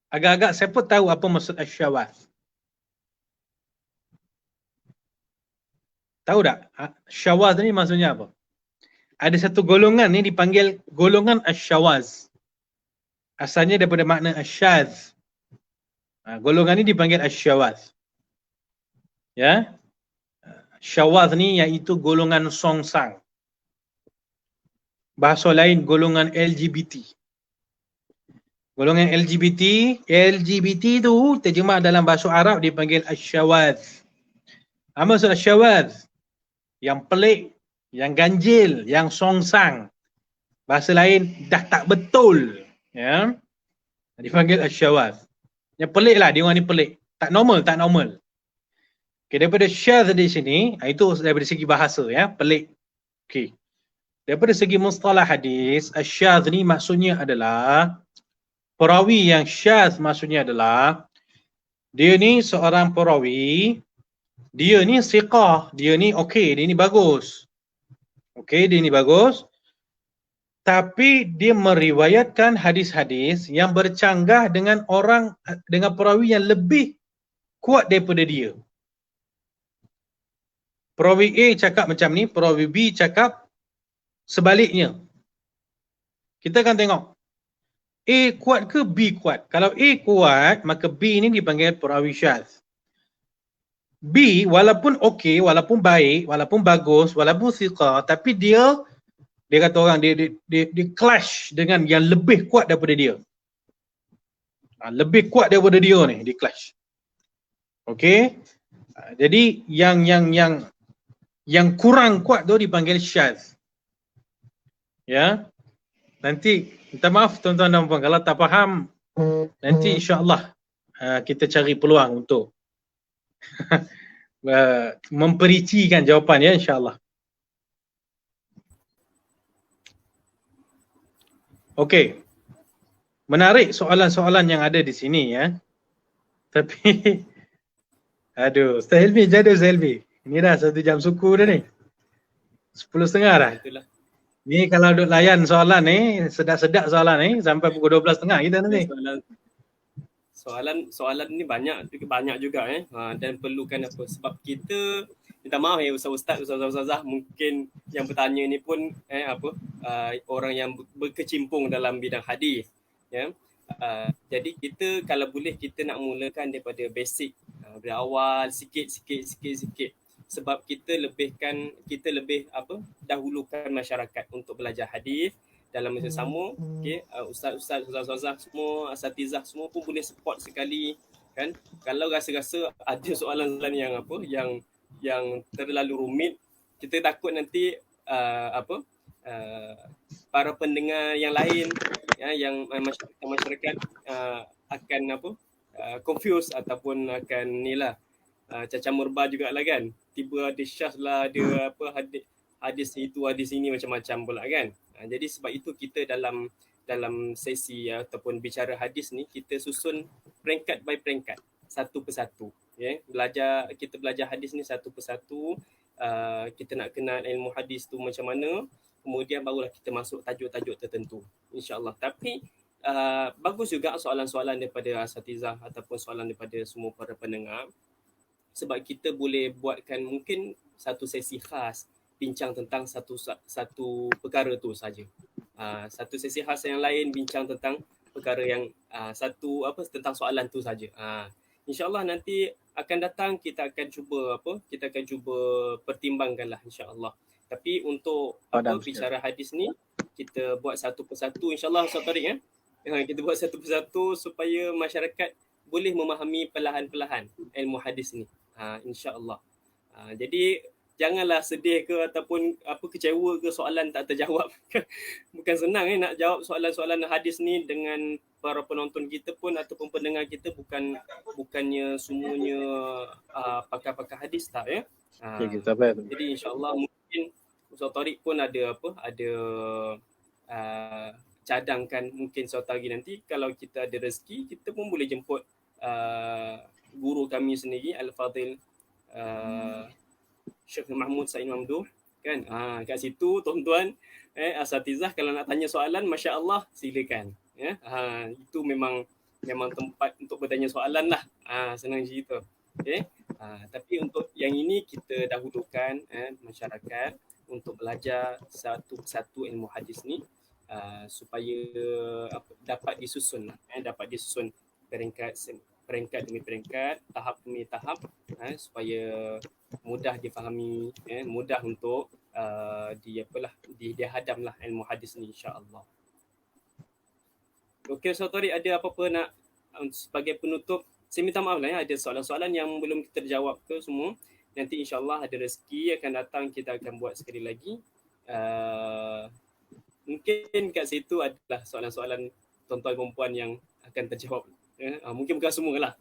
Agak-agak siapa tahu apa maksud asy-syawadz? Tahu tak? Syawaz ni maksudnya apa? Ada satu golongan ni dipanggil golongan asy-syawaz. Asalnya daripada makna asyadz. Golongan ni dipanggil asy-syawaz. Ya. Syawaz ni iaitu golongan songsang. Bahasa lain golongan LGBT. Golongan LGBT tu terjemah dalam bahasa Arab dipanggil asy-syawaz. Apa maksud asy-syawaz? Yang pelik, yang ganjil, yang songsang. Bahasa lain dah tak betul. Ya. Dipanggil asy-syawaz. Yang pelik lah, dia orang ni pelik. Tak normal. Okay, daripada syadz di sini, itu daripada segi bahasa ya, pelik. Okey. Daripada segi mustalah hadis, asyadz ni maksudnya adalah perawi yang syadz maksudnya adalah dia ni seorang perawi, dia ni siqah, dia ni okey, dia ni bagus. Okey, dia ni bagus. Tapi dia meriwayatkan hadis-hadis yang bercanggah dengan orang, dengan perawi yang lebih kuat daripada dia. Perawi A cakap macam ni, perawi B cakap sebaliknya. Kita akan tengok A kuat ke B kuat. Kalau A kuat, maka B ni dipanggil perawi syadz. B walaupun okey, walaupun baik, walaupun bagus, walaupun siqah, tapi dia kata orang dia clash dengan yang lebih kuat daripada dia. Lebih kuat daripada dia ni, dia clash. Okey. Jadi yang kurang kuat tu dipanggil syadz. Ya. Nanti minta maaf tuan-tuan dan puan kalau tak faham, nanti insya-Allah kita cari peluang untuk mempericikan jawapan ya, insya-Allah. Okey. Menarik soalan-soalan yang ada di sini ya. Tapi aduh, Ustaz Helmi, jadi Ustaz Helmi. Ini dah 1 jam suku dah ni. 10.30 dah. Itulah. Ni kalau duk layan soalan ni, sedap-sedap soalan ni sampai pukul 12.30 kita nanti. Soalan ni banyak juga dan perlukan apa, sebab kita minta maaf ya ustaz-ustazah mungkin yang bertanya ni pun orang yang berkecimpung dalam bidang hadis ya. Jadi kita kalau boleh kita nak mulakan daripada basic, dari awal sikit sebab kita lebih dahulukan masyarakat untuk belajar hadis dalam masa sama. Okey, ustazah semua, asatizah semua pun boleh support sekali kan. Kalau rasa-rasa ada soalan-soalan yang terlalu rumit, kita takut nanti para pendengar yang lain ya, yang masyarakat akan confuse ataupun akan cacah murba jugalah kan. Tiba ada syaz lah, ada hadis itu, hadis ini, macam-macam pula kan. Jadi sebab itu kita dalam sesi ataupun bicara hadis ni, kita susun peringkat by peringkat, satu persatu. Kita belajar hadis ni satu persatu. Kita nak kenal ilmu hadis tu macam mana, kemudian barulah kita masuk tajuk-tajuk tertentu, insya-Allah. Tapi bagus juga soalan-soalan daripada asatizah ataupun soalan daripada semua para pendengar, sebab kita boleh buatkan mungkin satu sesi khas bincang tentang satu perkara tu saja. Satu sesi khas yang lain bincang tentang perkara yang tentang soalan tu saja. InsyaAllah nanti akan datang kita akan cuba pertimbangkanlah insya-Allah. Tapi untuk bicara hadis ni kita buat satu persatu insya-Allah Ustaz Tariq kita buat satu persatu supaya masyarakat boleh memahami perlahan-perlahan ilmu hadis ni. InsyaAllah. Jadi janganlah sedih ke ataupun kecewa ke soalan tak terjawab. Bukan senang nak jawab soalan-soalan hadis ni dengan para penonton kita pun ataupun pendengar kita, bukannya semuanya pakar-pakar hadis tak ya. Jadi insya-Allah mungkin Ustaz Tariq pun ada cadangkan mungkin suatu hari nanti kalau kita ada rezeki kita pun boleh jemput guru kami sendiri Al-Fadhil Syekh Mahmud Said Mamduh kan. Kat situ tuan-tuan asatizah kalau nak tanya soalan masya-Allah silakan ya. Itu memang tempat untuk bertanya soalan lah. Senang cerita. Okey. Tapi untuk yang ini kita dahulukan masyarakat untuk belajar satu ilmu hadis ni supaya dapat disusun peringkat demi peringkat, tahap demi tahap supaya mudah difahami, mudah untuk dihadamlah ilmu hadis ni insya-Allah. Okey, Ustaz Tariq ada apa-apa nak sebagai penutup? Saya minta maaf lah ada soalan-soalan yang belum kita jawab ke semua. Nanti insya-Allah ada rezeki akan datang kita akan buat sekali lagi. Mungkin kat situ adalah soalan-soalan tuan-tuan perempuan yang akan terjawab. Mungkin bukan semua lah.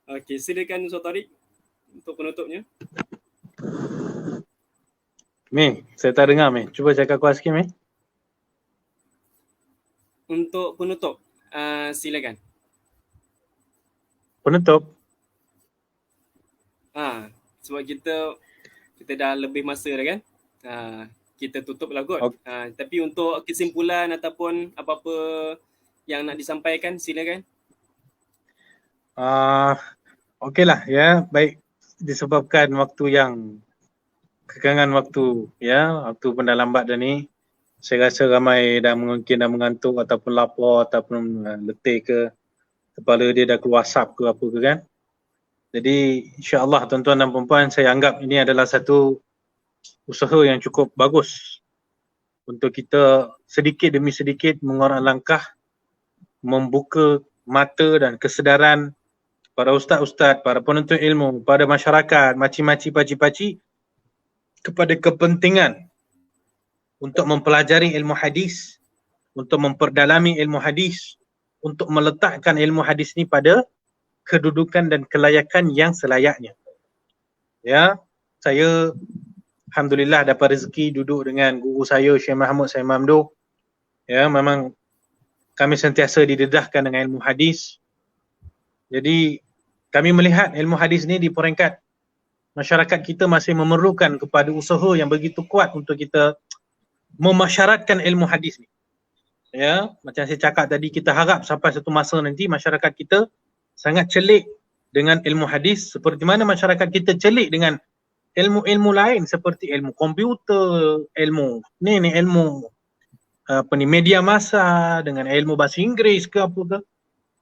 Okey, silakan Ustaz Tariq untuk penutupnya. Mei, saya tak dengar Mei. Cuba cakap kuat sikit Mei. Untuk penutup, silakan. Penutup. Sebab kita dah lebih masa dah kan. Kita tutup lah kot. Okay. Tapi untuk kesimpulan ataupun apa-apa yang nak disampaikan, silakan. Okeylah ya, baik, disebabkan waktu yang kekangan waktu ya, waktu pun dah lambat dah ni. Saya rasa ramai dah mungkin dah mengantuk ataupun lapar ataupun letih ke, kepala dia dah keluar asap ke apa ke kan. Jadi insya-Allah tuan-tuan dan puan-puan, saya anggap ini adalah satu usaha yang cukup bagus untuk kita sedikit demi sedikit mengorak langkah, membuka mata dan kesedaran para ustaz-ustaz, para penuntut ilmu, pada masyarakat, makcik-makcik, pakcik-pakcik kepada kepentingan untuk mempelajari ilmu hadis, untuk memperdalami ilmu hadis, untuk meletakkan ilmu hadis ni pada kedudukan dan kelayakan yang selayaknya. Ya, saya alhamdulillah dapat rezeki duduk dengan guru saya Syekh Mahmud Said Mamdouh. Ya, memang kami sentiasa didedahkan dengan ilmu hadis. Jadi kami melihat ilmu hadis ni di peringkat masyarakat kita masih memerlukan kepada usaha yang begitu kuat untuk kita memasyaratkan ilmu hadis ni. Ya, macam saya cakap tadi, kita harap sampai satu masa nanti masyarakat kita sangat celik dengan ilmu hadis seperti mana masyarakat kita celik dengan ilmu-ilmu lain seperti ilmu komputer, ilmu media massa, dengan ilmu bahasa Inggeris ke apa ke.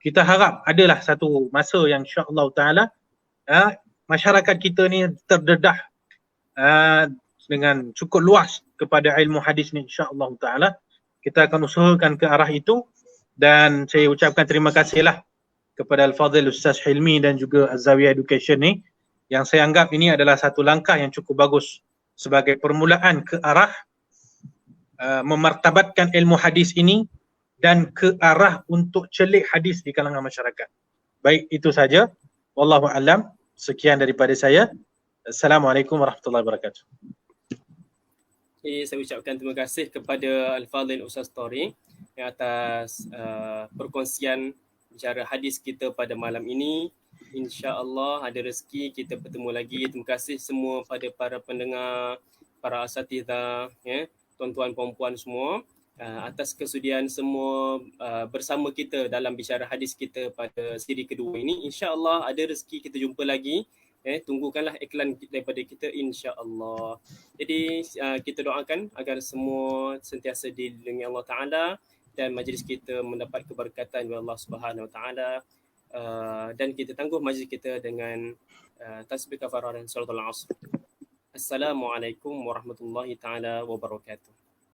Kita harap adalah satu masa yang insya-Allah taala masyarakat kita ni terdedah dengan cukup luas kepada ilmu hadis ni insya-Allah taala. Kita akan usahakan ke arah itu, dan saya ucapkan terima kasihlah kepada Al-Fadhil Ustaz Hilmi dan juga Az-Zawiyah Education ni, yang saya anggap ini adalah satu langkah yang cukup bagus sebagai permulaan ke arah memartabatkan ilmu hadis ini dan ke arah untuk celik hadis di kalangan masyarakat. Baik, itu saja. Wallahu a'lam. Sekian daripada saya. Assalamualaikum warahmatullahi wabarakatuh. Saya ucapkan terima kasih kepada Al-Fadhil Ustaz Tori atas perkongsian bicara hadis kita pada malam ini. InsyaAllah ada rezeki kita bertemu lagi. Terima kasih semua pada para pendengar, para asatidzah, tuan-tuan puan-puan semua atas kesudian semua bersama kita dalam bicara hadis kita pada siri kedua ini. InsyaAllah ada rezeki kita jumpa lagi. Tunggukanlah iklan daripada kita insya-Allah. Jadi kita doakan agar semua sentiasa dilindungi Allah Taala dan majlis kita mendapat keberkatan dari Allah Subhanahu Wa Taala, dan kita tangguh majlis kita dengan tasbih kafarah dan suratul Asr. Assalamualaikum warahmatullahi taala wabarakatuh.